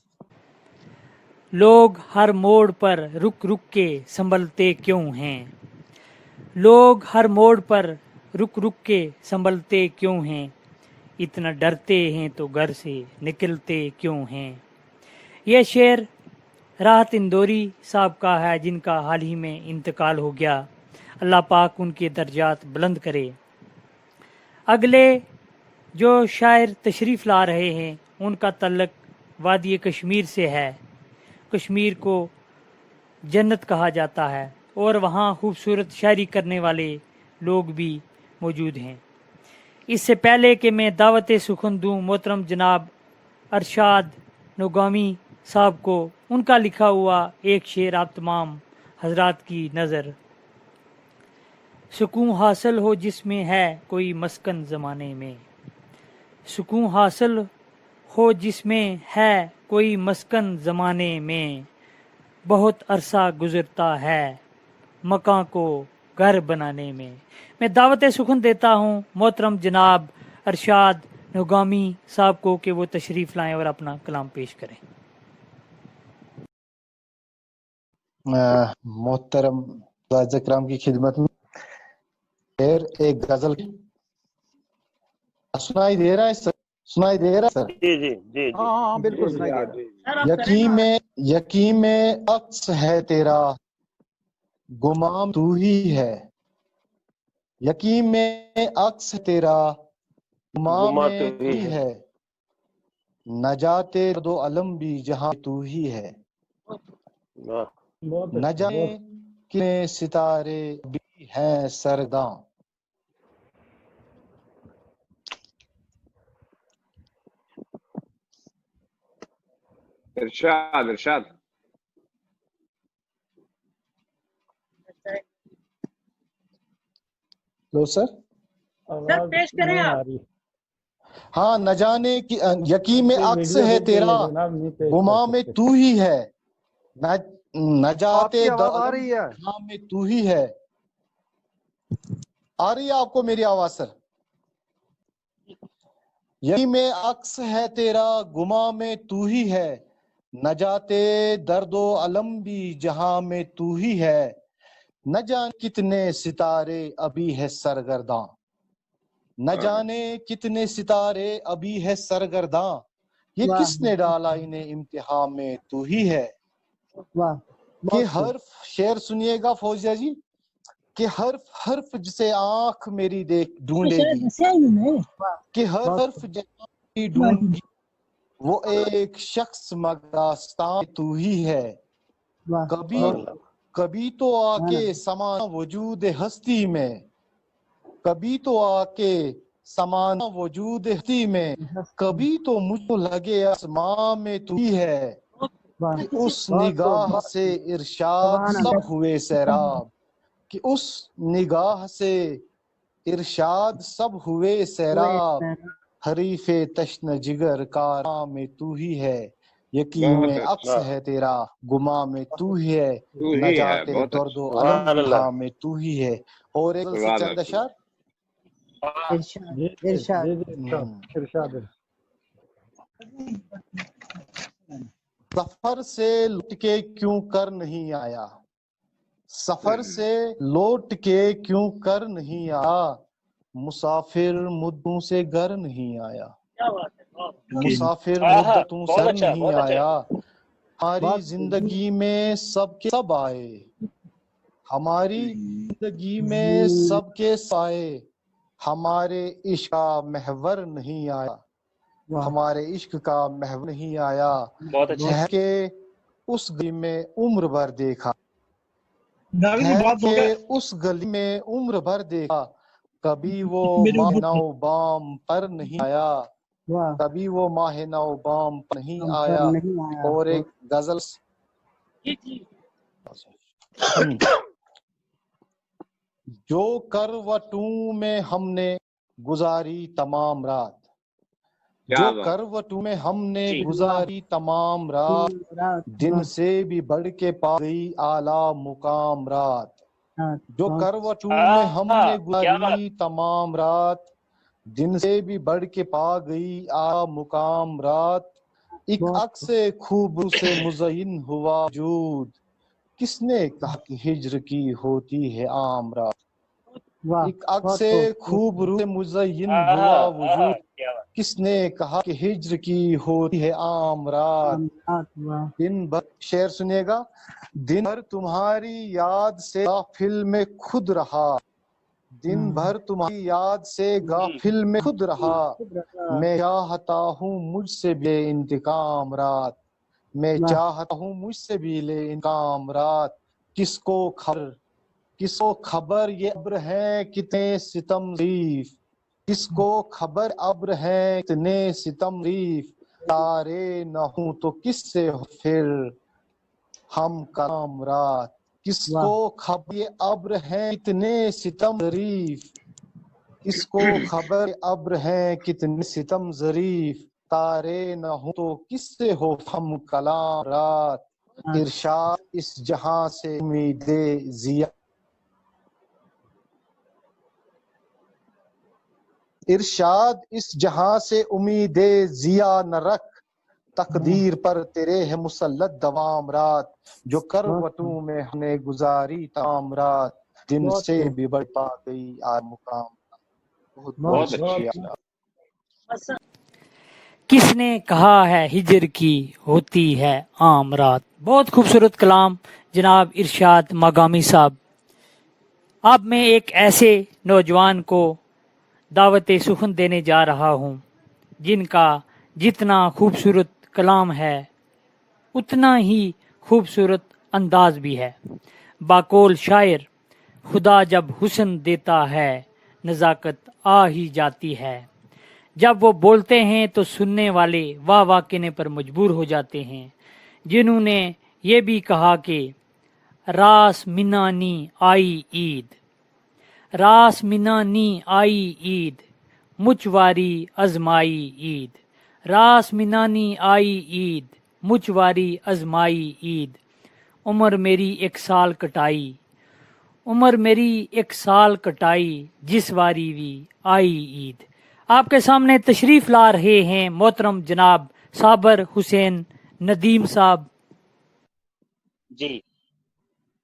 S1: लोग हर मोड़ पर रुक रुक के संभलते क्यों हैं, लोग हर मोड़ पर रुक रुक के संभलते क्यों हैं, इतना डरते हैं तो घर से निकलते क्यों हैं। यह शेर राहत इंदौरी साहब का है, जिनका हाल ही में इंतकाल हो गया। अल्लाह पाक उनके दर्जात बुलंद करे। अगले जो शायर तशरीफ़ ला रहे हैं उनका तल्लक वादी कश्मीर से है। कश्मीर को जन्नत कहा जाता है और वहाँ खूबसूरत शायरी करने वाले लोग भी मौजूद हैं। इससे पहले कि मैं दावत सुखन दूँ मोहतरम जनाब अरशाद नौगामी साहब को, उनका लिखा हुआ एक शेर आप तमाम हजरात की नज़र। सुकून हासिल हो जिसमें है कोई मस्कन ज़माने में, सुकून हासिल हो जिसमें है कोई मस्कन ज़माने में, बहुत अरसा गुज़रता है मकां को घर बनाने में। मैं दावत सुखन देता हूँ मोहतरम जनाब अरशाद नगामी साहब को कि वो तशरीफ़ लाएं और अपना कलाम पेश करें।
S8: मोहतरम कराम की खिदमत में फिर एक गजल सुनाई दे रहा है सर? सुनाई दे रहा है सर?
S3: जी जी जी जी
S4: हाँ बिल्कुल सुनाई दे रहा है।
S8: यकीन में अक्स है तेरा, गुमाम तू ही है। यकीन में अक्स तेरा, गुमाम
S3: गुमा
S8: में
S3: तो
S8: तू
S3: ही
S8: ही
S3: है।
S8: है। नजाते दो अलम भी जहां तू ही है।
S3: वाह,
S5: बहुत
S8: न
S5: अच्छा,
S8: जाने
S5: बहुत
S8: कितने सितारे भी हैं सरदां।
S2: इरशाद इरशाद।
S8: लो सर।
S5: आवाज नहीं आ रही।
S8: हाँ, न जाने कि यकीन में
S5: ये
S8: अक्स
S5: वीडियो
S8: है
S5: देख रही है
S8: तेरा,
S5: जनाब, नहीं पेश कर
S8: गुमा में
S5: सकते।
S8: तू ही है। न जाते
S4: आपकी आवाज आ
S8: दालम
S4: रही है?
S8: जहां में तू ही है। आ रही है आपको मेरी आवाज सर? यकीन में अक्स है तेरा, गुमा में तू ही है। न जाते दर्दो अलम भी जहां में तू ही है। न जाने कितने सितारे अभी है सरगर्दां। न जाने कितने सितारे अभी है सरगर्दां। ये
S6: वाह
S8: किसने डाला इन्हें इम्तिहान में तू ही है।
S6: वाह
S8: कि हर शेर सुनिएगा फौजिया जी, कि हर हर्फ जिसे आंख मेरी देख ढूंढेगी, कि हर हर्फ जिसे ढूंढेगी वो एक शख्स मगदास्तां तू ही है। कभी कभी तो आके समान वजूद हस्ती में, कभी तो आके समान वजूद हस्ती में, कभी तो मुझको लगे आसमां में तू ही है। कि उस निगाह से इरशाद सब हुए सैराब, कि उस निगाह से इरशाद सब हुए सैराब। हरीफे तश्न जिगर का में तू ही है। यकीन में
S2: बहुत
S8: अक्स
S2: अच्छा।
S8: है तेरा, गुमा में तू ही है।
S2: तू
S8: न
S2: ही है,
S8: जाते
S2: बहुत
S8: दर्द
S2: अच्छा।
S8: अलम
S3: सुभान अल्लाह।
S8: जहां में तू ही है। और एक से
S2: सुभान
S8: चंद
S2: अल्लाह।
S8: अशआर।
S5: जी जी जी जी, इरशाद इरशाद।
S8: सफर से लौट के क्यों कर नहीं आया, सफर से लौट के क्यों कर नहीं आया। मुसाफिर मुद्दों से घर नहीं आया, मुसाफिर मुद्दतों से घर नहीं आया। हमारी जिंदगी में सबके सब आए, हमारी जिंदगी में सबके साए। हमारे इश्क का महवर नहीं आया, हमारे इश्क का महवर नहीं आया। ठहर के उस गली में उम्र भर देखा, ठहर के उस गली में उम्र भर देखा। कभी वो माह बाम पर नहीं आया, कभी वो माह बाम पर नहीं आया। और एक गजल जो करवटों में हमने गुजारी तमाम रात, जो करवटों में हमने गुजारी तमाम रात। दिन से भी बढ़ के पा गई आला मुकाम रात, जो करवटों में हमने गुजारी तमाम रात। दिन से भी बढ़ के पा गई आला मुकाम रात। एक अक्से खूब से मुज़य्यन हुआ वजूद, किसने कहा कि हिज्र की होती है आम रात। एक अक्से खूब से मुज़य्यन हुआ वजूद, किसने कहा कि हिज्र की होती है आम रात। दिन भर, शेर सुनिएगा, दिन भर तुम्हारी याद से गाफिल में खुद रहा, दिन भर तुम्हारी याद से गाफिल में खुद रहा। मैं चाहता हूँ मुझसे भी ले इंतकाम रात, मैं चाहता हूँ मुझसे भी ले इंतकाम रात। किसको खबर ये अब्र है कितने सितम रीफ, किसको खबर अब्र है कितने सितम रीफ। तारे न हूं तो किससे हो फिर हम काम रात, किसको खबर ये अब्र है कितने सितम ज़रीफ, किसको खबर अब्र है कितने सितम ज़रीफ। तारे न हो तो किससे हो हम कलाम रात। इरशाद इस जहां से उम्मीदे जिया, ارشاد اس جہاں سے امید ضیا نہ رکھ، تقدیر پر تیرے ہے مسلط دوام رات، جو کروٹوں میں ہم نے گزاری تمام رات، دن سے بھی بڑھ پا گئی آج مقام۔ بہت شکریہ۔
S1: کس نے کہا ہے ہجر کی ہوتی ہے عام رات؟ بہت خوبصورت کلام جناب ارشاد مقامی صاحب۔ اب میں ایک ایسے نوجوان کو دعوت سخن دینے جا رہا ہوں جن کا جتنا خوبصورت کلام ہے اتنا ہی خوبصورت انداز بھی ہے۔ باقول شاعر، خدا جب حسن دیتا ہے نزاکت آ ہی جاتی ہے، جب وہ بولتے ہیں تو سننے والے واہ واہ کہنے پر مجبور ہو جاتے ہیں، جنہوں نے یہ بھی کہا کہ راس منانی آئی عید، راس منانی آئی عید، مچواری ازمائی عید، راس منانی آئی عید، مچواری ازمائی عید، عمر میری 1 سال کٹائی، عمر میری 1 سال کٹائی، جس واری وی آئی عید۔ آپ کے سامنے تشریف لا رہے ہیں محترم جناب صابر حسین ندیم صاحب۔
S9: جی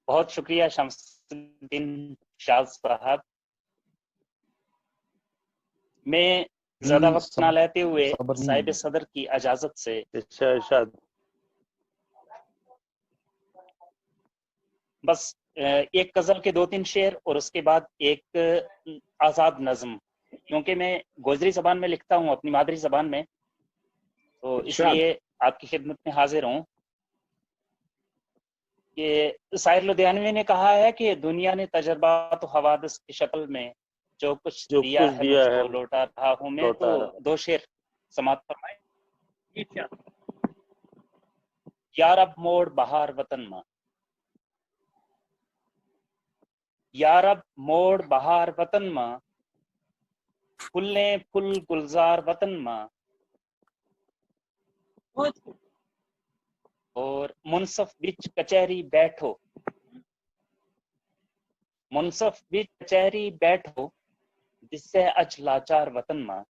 S9: بہت شکریہ شمس الدین شاذ صاحب۔ میں زیادہ وقت نہ لیتے ہوئے صاحب صدر کی اجازت سے
S3: ارشاد
S9: بس ایک غزل کے 2-3 شعر اور اس کے بعد ایک آزاد نظم، کیونکہ میں گوجری زبان میں لکھتا ہوں اپنی مادری زبان میں، تو اس لیے آپ کی خدمت میں حاضر ہوں۔ کہ ساحر لدھیانوی نے کہا ہے کہ دنیا نے تجربات و حوادث کی شکل میں جو کچھ دیا ہے مجھ کو لوٹا رہا ہوں میں۔ تو 2 شعر سماعت فرمائیں۔ یار اب موڑ بہار وطن ماں، یار اب موڑ بہار وطن ماں، پھلیں پھل گلزار وطن ماں، اور منصف بچ کچہری بیٹھو، منصف بچ کچہری بیٹھو، جس سے اج لاچار وطن ماں۔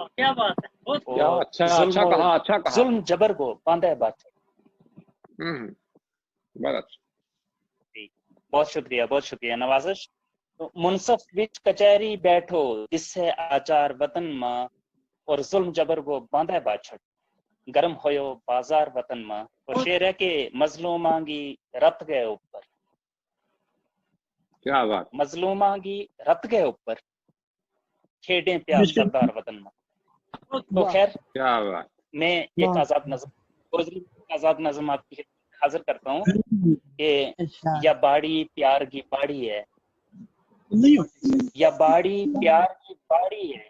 S1: کیا بات ہے،
S2: اچھا کہا۔
S9: ظلم جبر کو باندھے بات۔ بہت شکریہ نوازش۔ تو منصف بچ کچہری بیٹھو، جس سے آچار وطن ماں، اور ظلم جبر کو باندھے باچھڑ، گرم ہویو بازار وطن ماں۔ اور شعر ہے کہ مظلوماں گی رت گئے اوپر،
S2: کیا بات،
S9: مظلوماں گی رت گئے اوپر، کھیڑیں پیار سردار وطن ماں۔ تو خیر
S2: کیا بات،
S9: میں ایک آزاد نظم، گوجری آزاد نظم آپ کی خدمت میں حاضر کرتا ہوں کہ یا باڑی پیار کی باڑی ہے، یا باڑی پیار کی باڑی ہے،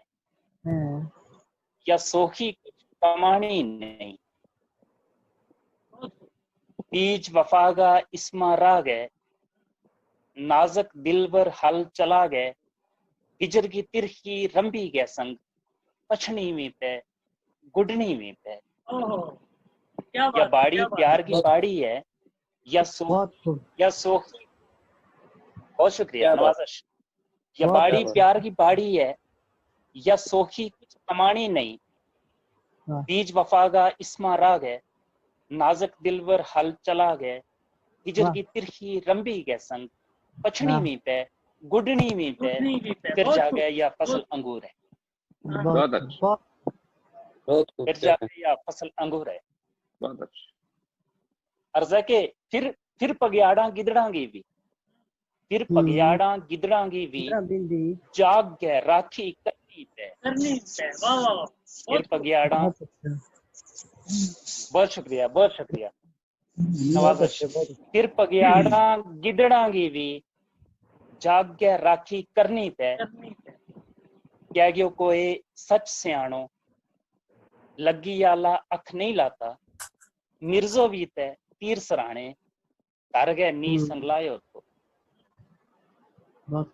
S9: یا سوکھی کچھ کمانی نہیں، بیچ وفاگا اسما را گئے، نازک دلبر حل چلا گئے، ہجر کی ترخی رمبی گئے سنگ، پچھنی میں پہ گڈنی میں پہ۔ یا باڑی پیار کی باڑی ہے، یا سوکھی، بہت شکریہ نوازش۔ یا باڑی پیار کی باڑی ہے، یا سوکھی کچھ کمانی نہیں، بیچ وفاگا اسما را گئے، نازک دلبر حل چلا گئے، ہجر کی ترخی رمبی گئے سنگ، پچھنی میں پہ گڈنی میں پہ، پھر جا گئے یا فصل انگور ہے،
S2: بہت اچھا،
S9: پھر جا گئے یا فصل انگور ہے۔
S2: بہت اچھا۔
S9: عرض ہے کہ پھر پگیاڑاں گدڑاں گی بھی، پھر پگیاڑاں گدڑاں گی بھی، جاگ گئے راکھی کرنی پہ، پھر پگیاڑاں، بہت شکریہ نوازش۔ پھر پگیاڑاں گدڑاں گی بھی، جاگ گئے راکھی کرنی پہ، کیا گیو کوئی سچ سیاڑو، لگی آلہ اکھ نہیں لاتا، مرزو بھی تے تیر سرانے، کر گئے نی سنگلائے تو۔ بہت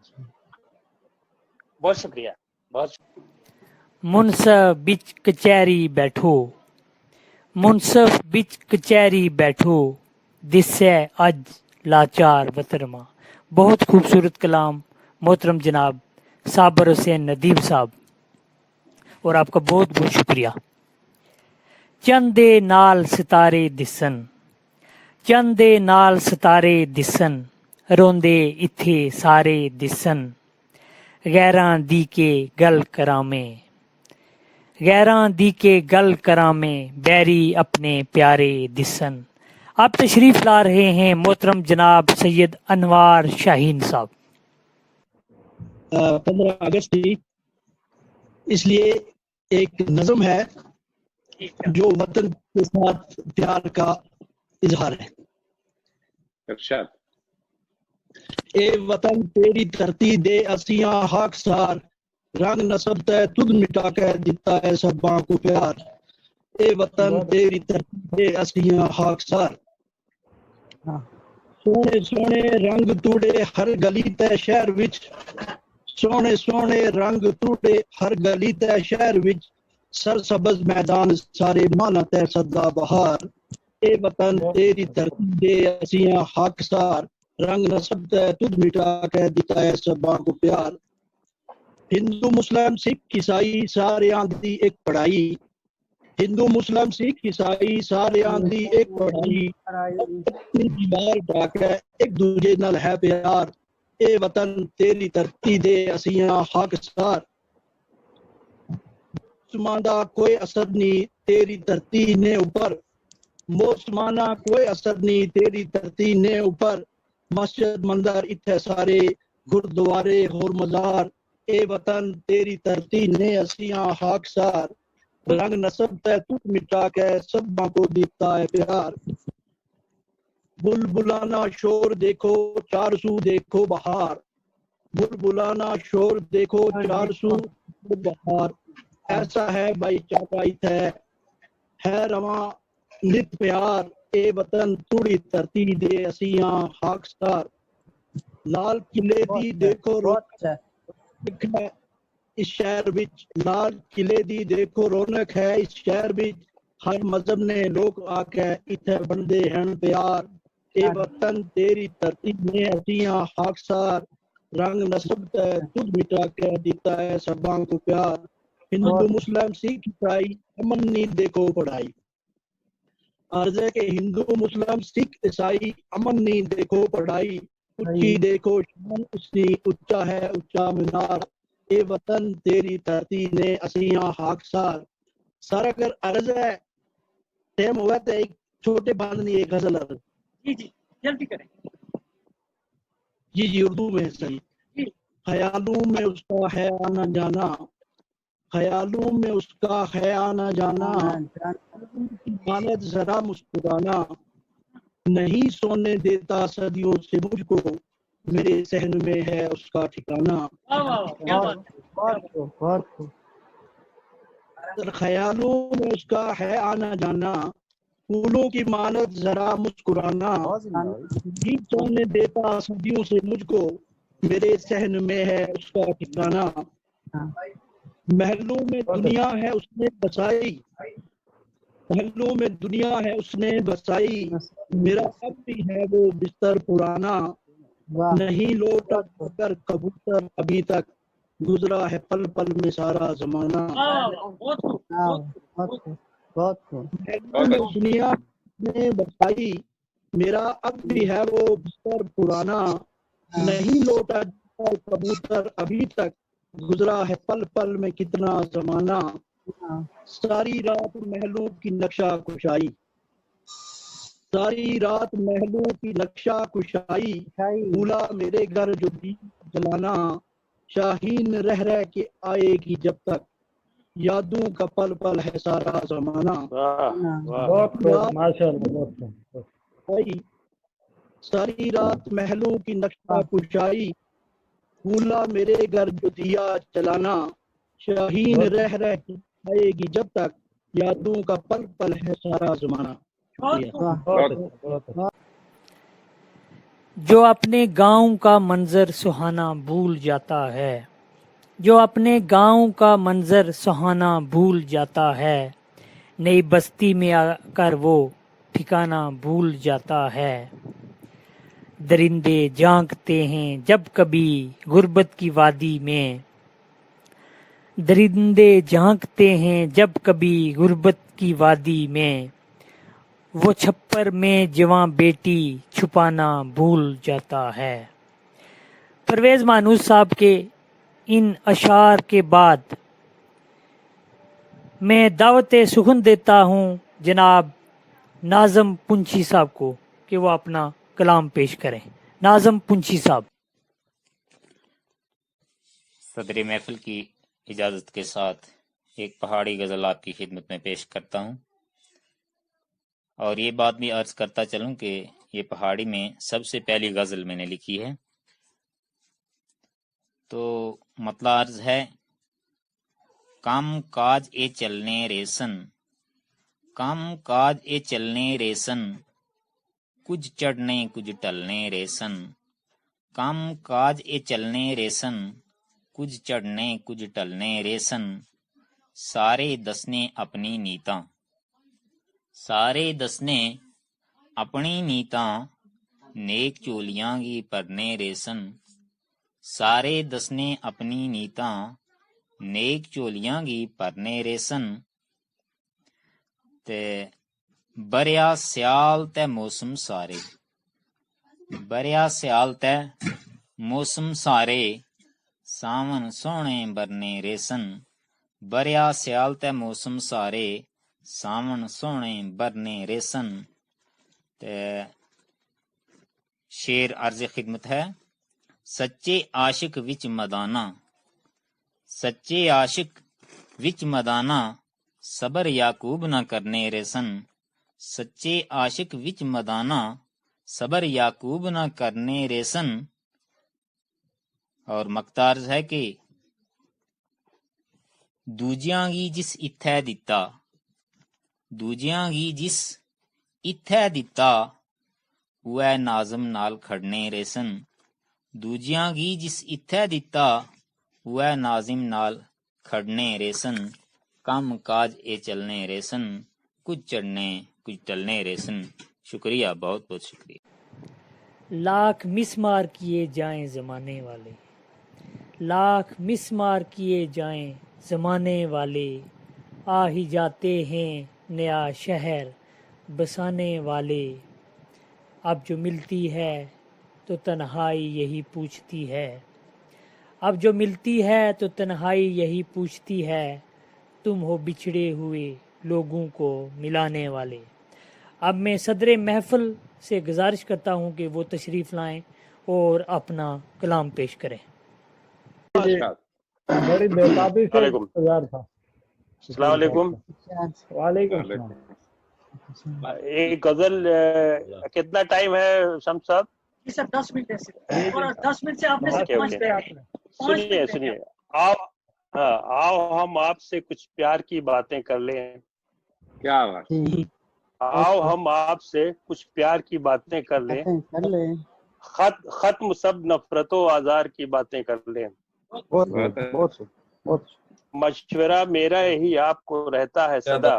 S9: شکریہ۔
S1: منصف بچ کچہری بیٹھو، منصف بچ کچہری بیٹھو، جس سے اج لاچار وطن ماں۔ بہت خوبصورت کلام محترم جناب صابر حسین ندیم صاحب۔ اور آپ کا بہت بہت شکریہ. چندے نال ستارے دسن, چندے نال ستارے دسن, روندے اتھے سارے دسن, غیراں دی کے گل کرامے, غیراں دی کے گل کرامے, بیری اپنے پیارے دسن. اب تشریف لا رہے ہیں محترم جناب سید انوار شاہین صاحب.
S10: 15 اگست تھی، اس لیے ایک نظم ہے جو وطن کے ساتھ پیار کا اظہار ہے.
S2: ارشاد.
S10: اے وطن تیری دھرتی دے اسیاں خاکسار, رنگ نسب تے تجھ مٹا کے دیتا ہے سباں کو پیار. اے وطن تیری دھرتی دے اسیاں خاکسار, سونے سونے رنگ توڑے ہر گلی تے شہر وچ, سونے سونے رنگ توڑے ہر گلی تے شہر وچ, سرسبز میدان سارے مانا تے سدا بہار. اے وطن تیری دھرتی دے اسیاں خاکسار, رنگ نسب تے تجھ مٹا کے دیتا ہے سباں کو پیار. ہندو مسلم سکھ عیسائی سارے آندھی ایک پڑھائی, ہندو مسلم سکھ عیسائی سارے آندھی ایک پڑھائی, اپنی دیوار ڈا کے ایک دوجے نال ہے پیار. اے وطن تیری دھرتی دے اسیاں خاکسار, موسماں کوئی اثر نہیں تیری دھرتی نے اوپر, موسماں کوئی اثر نہیں تیری دھرتی نے اوپر, مسجد مندر اتھے سارے گردوارے اور مزار. اے وطن تیری دھرتی نے اسیاں خاکسار, رنگ نسب تے تجھ مٹا کے سباں کو دیتا ہے پیار. بلبلانا شور دیکھو چار سو دیکھو بہار, بلبلانا شور دیکھو چار سو بہار. ایسا ہے بھائی چاچا ہے رواں نت پیار. اے وطن توڑی دھرتی دے اسیاں خاکسار, لال قلعے دی دیکھو رونق ہے اس شہر وچ, لال قلعے دی دیکھو رونق ہے اس شہر وچ, ہر مذہب نے لوگ آ کے اتھے بندے ہیں پیار. اے وطن تیری دھرتی نے اسیاں خاکسار, رنگ نسب تے تجھ مٹا کے دیتا ہے سباں کو پیار. ہندو مسلم سکھ عیسائی امن نہیں دیکھو پڑھائی, عرض ہے کہ ہندو مسلم سکھ عیسائی امن نہیں دیکھو پڑھائی, اچھی دیکھو شان اس کی اچا ہے اچا مینار. اے وطن تیری دھرتی نے اسیاں خاکسار. سارا کر عرض ہے ٹائم ہوا تو ایک چھوٹے بند نہیں ایک غزل عرض.
S1: جی جلدی کریں.
S10: جی اردو میں صحیح. خیالوں میں اس کا ہے آنا جانا, خیالوں میں اس کا ہے آنا جانا, مانت ذرا مسکرانا, نہیں سونے دیتا صدیوں سے مجھ کو, میرے ذہن میں ہے اس کا ٹھکانہ. خیالوں میں اس کا ہے آنا جانا, پھولوں کی مانت ذرا مسکرانا, نہیں سونے دیتا صدیوں سے مجھ کو, میرے ذہن میں ہے اس کا ٹھکانہ. محلوں میں دنیا ہے اس نے بسائی, محلوں میں دنیا ہے اس نے بسائی, میرا اب بھی ہے وہ بستر پرانا, نہیں لوٹا کر کبوتر ابھی تک, گزرا ہے پل پل میں سارا زمانہ. محلوں میں دنیا نے بسائی, میرا اب بھی ہے وہ بستر پرانا, نہیں لوٹا کبوتر ابھی تک, گزرا ہے پل پل میں کتنا زمانہ. ساری رات محلوں کی نقشہ کشائی, ساری رات محلوں کی نقشہ کشائی, بھولا میرے گھر جو دی جلانا, شاہین رہ کے آئے گی جب تک, یادوں کا پل پل ہے سارا زمانہ. ساری رات محلوں کی نقشہ کشائی, بھولا میرے گھر جو دیا جلانا, شاہین رہ کے آئے گی جب تک, یادوں کا پل پل ہے سارا زمانہ.
S1: جو اپنے گاؤں کا منظر سہانا بھول جاتا ہے, جو اپنے گاؤں کا منظر سہانا بھول جاتا ہے, نئی بستی میں آ کر وہ ٹھکانہ بھول جاتا ہے. درندے جھانکتے ہیں جب کبھی غربت کی وادی میں, درندے جھانکتے ہیں جب کبھی غربت کی وادی میں، وہ چھپر میں جواں بیٹی چھپانا بھول جاتا ہے۔ پرویز مانوس صاحب کے ان اشعار کے بعد میں دعوت سخن دیتا ہوں جناب ناظم پنچھی صاحب کو کہ وہ اپنا کلام پیش کریں۔ ناظم پنچھی صاحب۔
S11: صدر محفل کی اجازت کے ساتھ ایک پہاڑی غزل آپ کی خدمت میں پیش کرتا ہوں، اور یہ بات بھی عرض کرتا چلوں کہ یہ پہاڑی میں سب سے پہلی غزل میں نے لکھی ہے۔ تو مطلع عرض ہے: کام کاج اے چلنے ریسن، کام کاج اے چلنے ریسن، کچھ چڑھنے کچھ ٹلنے ریسن، کام کاج اے چلنے ریسن، کچھ چڑھنے کچھ ٹلنے ریسن، سارے دسنے اپنی نیتاں، سارے دسنے اپنی نیتاں، نیک چولیاں گی پرنے ریسن، سارے دسنے اپنی نیتاں، نیک چولیاں گی پرنے ریسن، تے بریا سیال تے موسم سارے، بریا سیال تے موسم سارے، ساون سونے برنے ریسن، بریا سیال تے موسم سارے، ساون سونے برنے ریسن۔ تے شعر عرض خدمت ہے: سچے عاشق وچ مدانہ، سچے عاشق وچ مدانہ، صبر یعقوب نہ کرنے ریسن، سچے عاشق وچ مدانہ، صبر یعقوب نہ کرنے ریسن۔ اور مقتارز ہے کہ دوجیاں گی جس اتھے دتا، دوجیاں گی جس اتھے دتا، وہ ناظم نال کھڑنے ریسن، دوجیاں گی جس اتھے دتا، وہ ناظم نال کھڑنے ریسن، کام کاج اے چلنے ریسن، کچھ چڑھنے کچھ ٹلنے ریسن۔ شکریہ، بہت بہت شکریہ۔
S1: لاکھ مسمار کیے جائیں زمانے والے، لاکھ مسمار کیے جائیں زمانے والے، آ ہی جاتے ہیں نیا شہر بسانے والے، اب جو ملتی ہے تو تنہائی یہی پوچھتی ہے، اب جو ملتی ہے تو تنہائی یہی پوچھتی ہے، تم ہو بچھڑے ہوئے لوگوں کو ملانے والے۔ اب میں صدر محفل سے گزارش کرتا ہوں کہ وہ تشریف لائیں اور اپنا کلام پیش کریں۔
S5: بڑی بےتابی سے انتظار تھا۔
S3: السلام علیکم۔
S5: وعلیکم السلام۔
S3: ایک غزل کتنا ٹائم ہے شمس صاحب؟
S1: سر 10 منٹ ہے، اور 10 منٹ سے آپ نے
S3: اوکے، اوکے۔ سنیے آؤ، ہاں آؤ ہم آپ سے کچھ پیار کی باتیں کر لیں۔
S2: کیا بات،
S3: آؤ ہم آپ سے کچھ پیار کی باتیں کر لیں، ختم سب نفرت و آزار کی باتیں کر لیں۔ مشورہ میرا یہی آپ کو رہتا ہے سدا،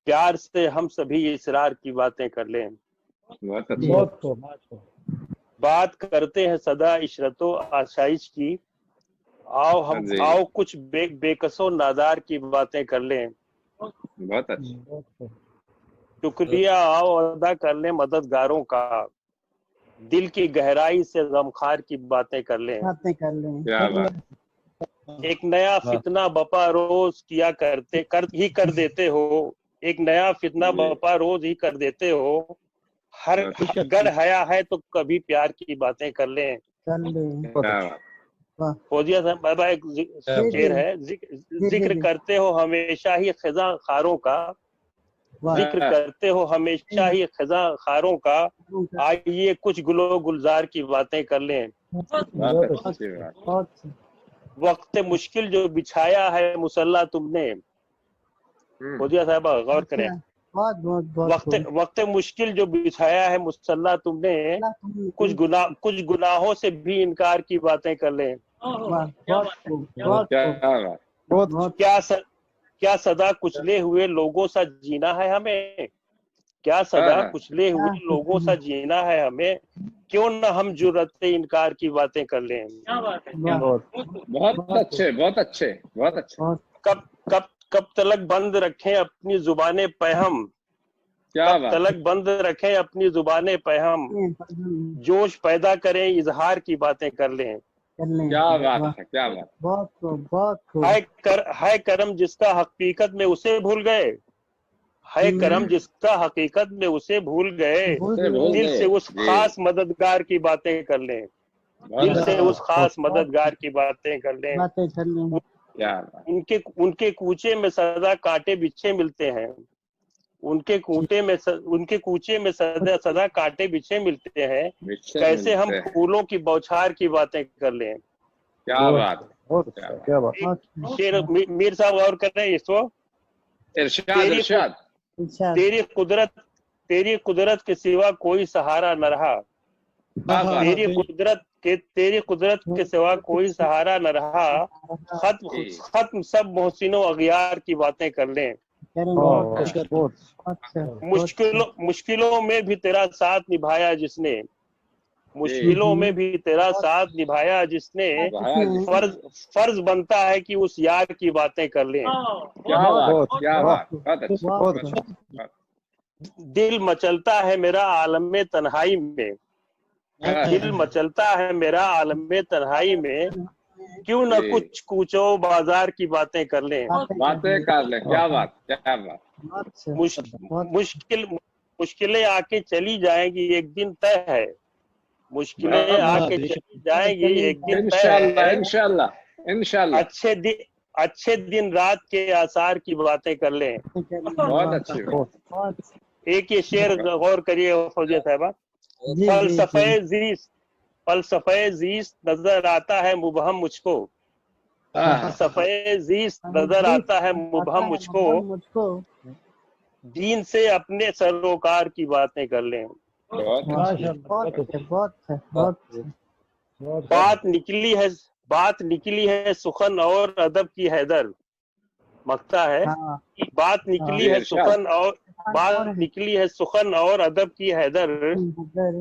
S3: پیار سے ہم سبھی اسرار کی باتیں کر لیں۔ بات کرتے ہیں سدا عشرت و آسائش کی، آؤ کچھ بے کس و نادار کی باتیں کر لیں۔
S2: بہت اچھا،
S3: شکریہ آؤ ادا کر لیں مددگاروں کا، دل کی گہرائی سے غمخار کی باتیں کر لیں۔
S2: کیا بات،
S3: ایک نیا فتنہ بپا روز کر دیتے ہو، ایک نیا فتنہ بپا روز ہی کر دیتے ہو، ہر گر حیا ہے تو کبھی پیار کی باتیں کر لیں۔ فوزیہ صاحب بابا ایک شعر ہے: ذکر کرتے ہو ہمیشہ ہی خزاں خاروں کا، ذکر کرتے ہو ہمیشہ ہی خزاں خاروں کا، آئیے کچھ گلو گلزار کی باتیں کر لیں۔ وقت مشکل جو بچھایا ہے مسلح تم نے، فوزیہ صاحب غور کریں، وقت مشکل جو بچھایا ہے مسلح تم نے، کچھ گناہوں سے بھی انکار کی باتیں کر لیں۔ کیا سدا کچلے ہوئے لوگوں سا جینا ہے ہمیں، क्या सदा कुचले हुए लोगों सा जीना है हमें, क्यों न हम जुर्रत इनकार की बातें कर लें।
S2: बहुत अच्छे, बहुत अच्छे, बहुत अच्छे।
S3: कब तलक बंद रखें अपनी जुबानें पे हम, कब तलक बंद रखें अपनी जुबानें पे हम, जोश पैदा करें इजहार की बातें कर लें।
S2: क्या बात है, क्या बात।
S3: बहुत है करम जिसका हकीकत में उसे भूल गए, है करम जिसका हकीकत में उसे भूल गए, दिल से उस खास मददगार की बातें कर लें, दिल से उस खास मददगार की बातें कर लें। उनके कूचे में सदा कांटे बिछे मिलते हैं, उनके कूचे में सदा कांटे बिछे मिलते हैं, कैसे हम फूलों की बौछार की बातें कर लें।
S2: क्या बात,
S8: क्या बात।
S3: शेर मीर साहब और कर रहे हैं इसको।
S2: इरशाद।
S3: तेरी कुदरत के सिवा कोई सहारा न रहा, तेरी कुदरत के सिवा कोई सहारा न रहा, खत्म सब मोहसिनों अगियार की बातें कर लें। मुश्किलों में भी तेरा साथ निभाया जिसने, मुश्किलों में भी तेरा साथ निभाया जिसने, फर्ज बनता है कि उस यार की बातें कर लें।
S2: क्या बात, क्या बात।
S3: दिल मचलता है मेरा आलम तन्हाई में, दिल मचलता है मेरा आलम तन्हाई में, क्यों न कुछ कूचो बाजार की बातें कर लें।
S2: बातें कर लें, क्या बात, क्या बात।
S3: मुश्किलें आके चली जाएंगी एक दिन तय है, मुश्किलें आके चली जाएंगी एक दिन तय है,
S2: इंशाल्लाह।
S3: अच्छे दिन रात के आसार की बातें कर लें।
S2: बहुत अच्छी।
S3: एक ये शेर गौर करिए फौजिया साहबा। फलसफे जीस नजर आता है मुबहम मुझको, फलसफे जीस नजर आता है मुबहम मुझको, दीन से अपने सरोकार की बातें कर लें। बात निकली है सुखन और अदब की हैदर, मकता है बात निकली है सुखन और अदब की हैदर,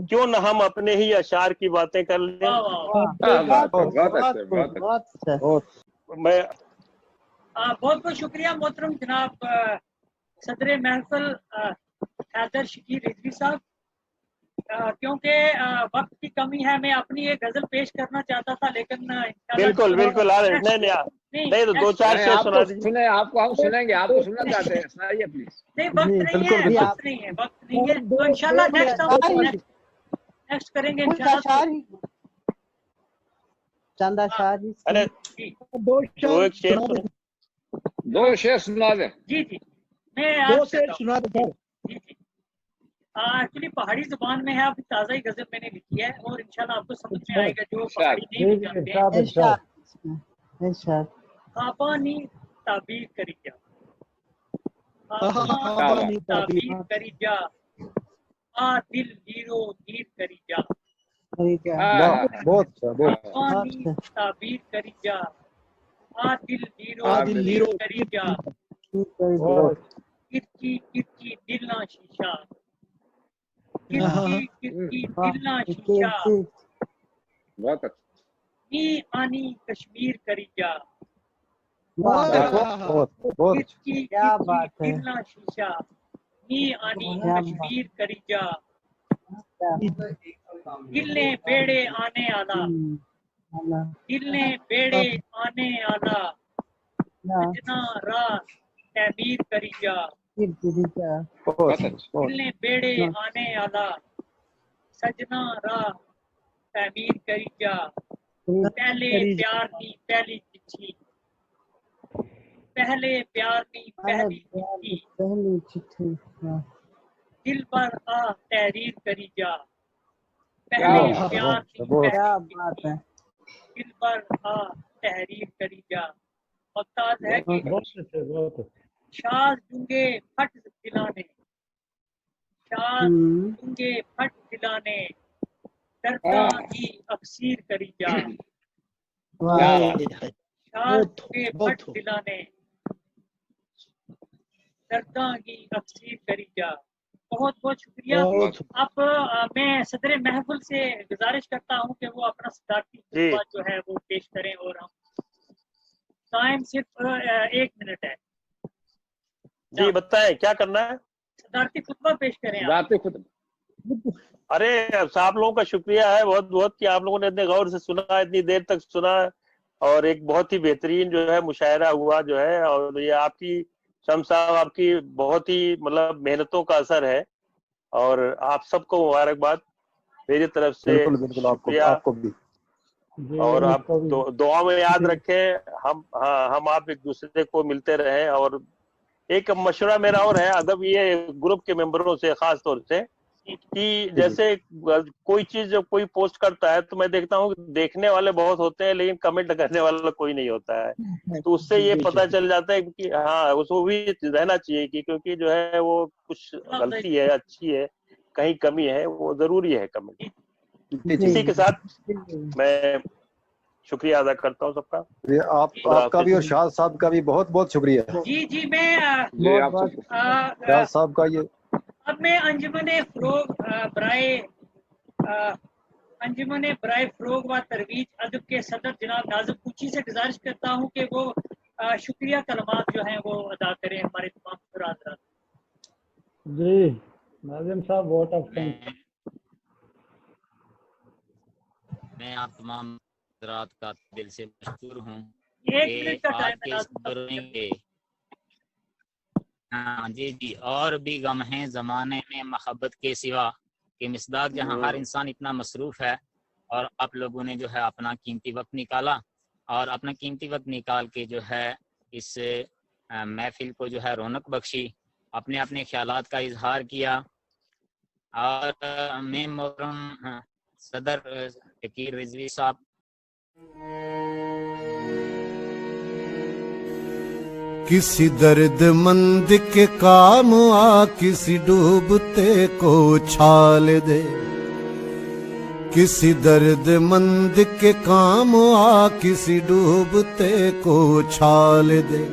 S3: क्यों न हम अपने ही अशार की बातें कर लें। मैं
S1: बहुत बहुत शुक्रिया मोहतरम जनाब सदर महफिल हैदर शकीर रिजवी साहब। क्योंकि वक्त की कमी है, मैं अपनी एक गजल पेश करना चाहता था, लेकिन
S3: बिल्कुल नहीं तो दो चार शेर सुना दीजिए।
S2: आपको हम सुनेंगे, आपको सुनना चाहते हैं, सुनाइए प्लीज।
S1: नहीं, वक्त नहीं है, तो इंशाल्लाह नेक्स्ट करेंगे इंशाल्लाह।
S6: चंदा शाह जी,
S3: अरे
S2: दो शेर सुना दे।
S1: जी मैं
S10: दो शेर सुना दे।
S1: जी एक्चुअली पहाड़ी जुबान में है, अभी ताज़ा ही गजल मैंने लिखी है और इंशाल्लाह आपको समझ में आएगा जो पहाड़ी नहीं जानते हैं। आबानी ताबीर करी जा, आबानी ताबीर करी जा, आ दिल हीरो हीर करी जा, आबानी ताबीर करी जा, आ दिल हीरो करी जा, किरकी किरकी दिल ना शीशा, किरकी दिल ना शीशा,
S2: बहुत अच्छा।
S1: नी आनी कश्मीर करी जा, किरकी दिल ना शीशा, नी आनी कश्मीर करी जा, दिल ने बेड़े आने आला, दिल ने बेड़े आने आला, सजना राह तमीर करी जा, दिल ने बेड़े आने आला, सजना राह तमीर करी जा, पहले प्यार नी पहली चिट्ठी, पहले प्यार नी पहली चिट्ठी, दिल पर आ तहरीर करी जा, पहले प्यार नी पहली चिट्ठी, दिल पर आ तहरीर करी जा। मकताद है कि शाल दूंगे फट दिलाने, शाल दूंगे फट दिलाने, दर्दा की अक्सीर करी जा, शाल दूंगे फट दिलाने, दर्दा की अक्सीर करी जा, बहुत बहुत शुक्रिया। अब मैं सदर महफिल से गुजारिश करता हूँ कि वो अपना सदारती खुतबा जो है वो पेश करें, और हम टाइम सिर्फ 1 मिनट है।
S3: जी बताएं क्या करना है।
S1: सदारती खुतबा पेश करें।
S3: अरे आप लोगों का शुक्रिया है बहुत बहुत कि आप लोगों ने इतने गौर से सुना, इतनी देर तक सुना, और एक बहुत ही बेहतरीन जो है मुशायरा हुआ जो है। और ये आपकी शम्स साहब, आपकी बहुत ही मतलब मेहनतों का असर है, और आप सबको मुबारकबाद मेरी तरफ से।
S4: बिल्कुल आपको भी।
S3: और आप दुआ में याद रखें, हम आप एक दूसरे को मिलते रहें। और एक मशवरा मेरा और है अदब ये ग्रुप के मेंबरों से खास तौर से, कि जैसे कोई चीज जब कोई पोस्ट करता है तो मैं देखता हूँ देखने वाले बहुत होते हैं लेकिन कमेंट करने वाला कोई नहीं होता है। तो उससे ये पता चल जाता है कि हाँ उसको भी रहना चाहिए कि क्योंकि जो है वो कुछ गलती है, अच्छी है, कहीं कमी है, वो जरूरी है कमेंट। इसी के साथ मैं शुक्रिया अदा करता हूँ सबका।
S4: आपका भी और शाह साहब का भी बहुत बहुत शुक्रिया।
S1: जी मैं
S4: शाह साहब का ये
S1: अब मैं अंजुमन बराए फरोग व तरवीज अदब के सदर जनाब नाज़िम पूची से गुजारिश करता हूँ कि वो शुक्रिया कलमात जो हैं वो अदा करें हमारे तमाम हज़रात।
S5: जी नाज़िम साहब वोट ऑफ थैंक्स।
S11: मैं आप तमाम हज़रात का दिल से मशकूर हूँ
S1: कि
S11: आज के इस दौर में हाँ जी और भी गम हैं ज़माने में मोहब्बत के सिवा कि मिसदाक जहाँ हर इंसान इतना मसरूफ़ है, और आप लोगों ने जो है अपना कीमती वक्त निकाला, और अपना कीमती वक्त निकाल के जो है इस महफिल को जो है रौनक बख्शी, अपने अपने ख्यालात का इजहार किया। और मैं मोहतरम सदर फ़कीर रिजवी साहब
S12: किसी दर्दमंद के काम आ किसी डूबते को उछाल दे, किसी दर्दमंद के काम आ किसी डूबते को उछाल दे।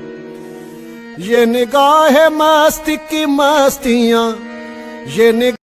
S12: ये निगाह मस्ती की मस्तियां, ये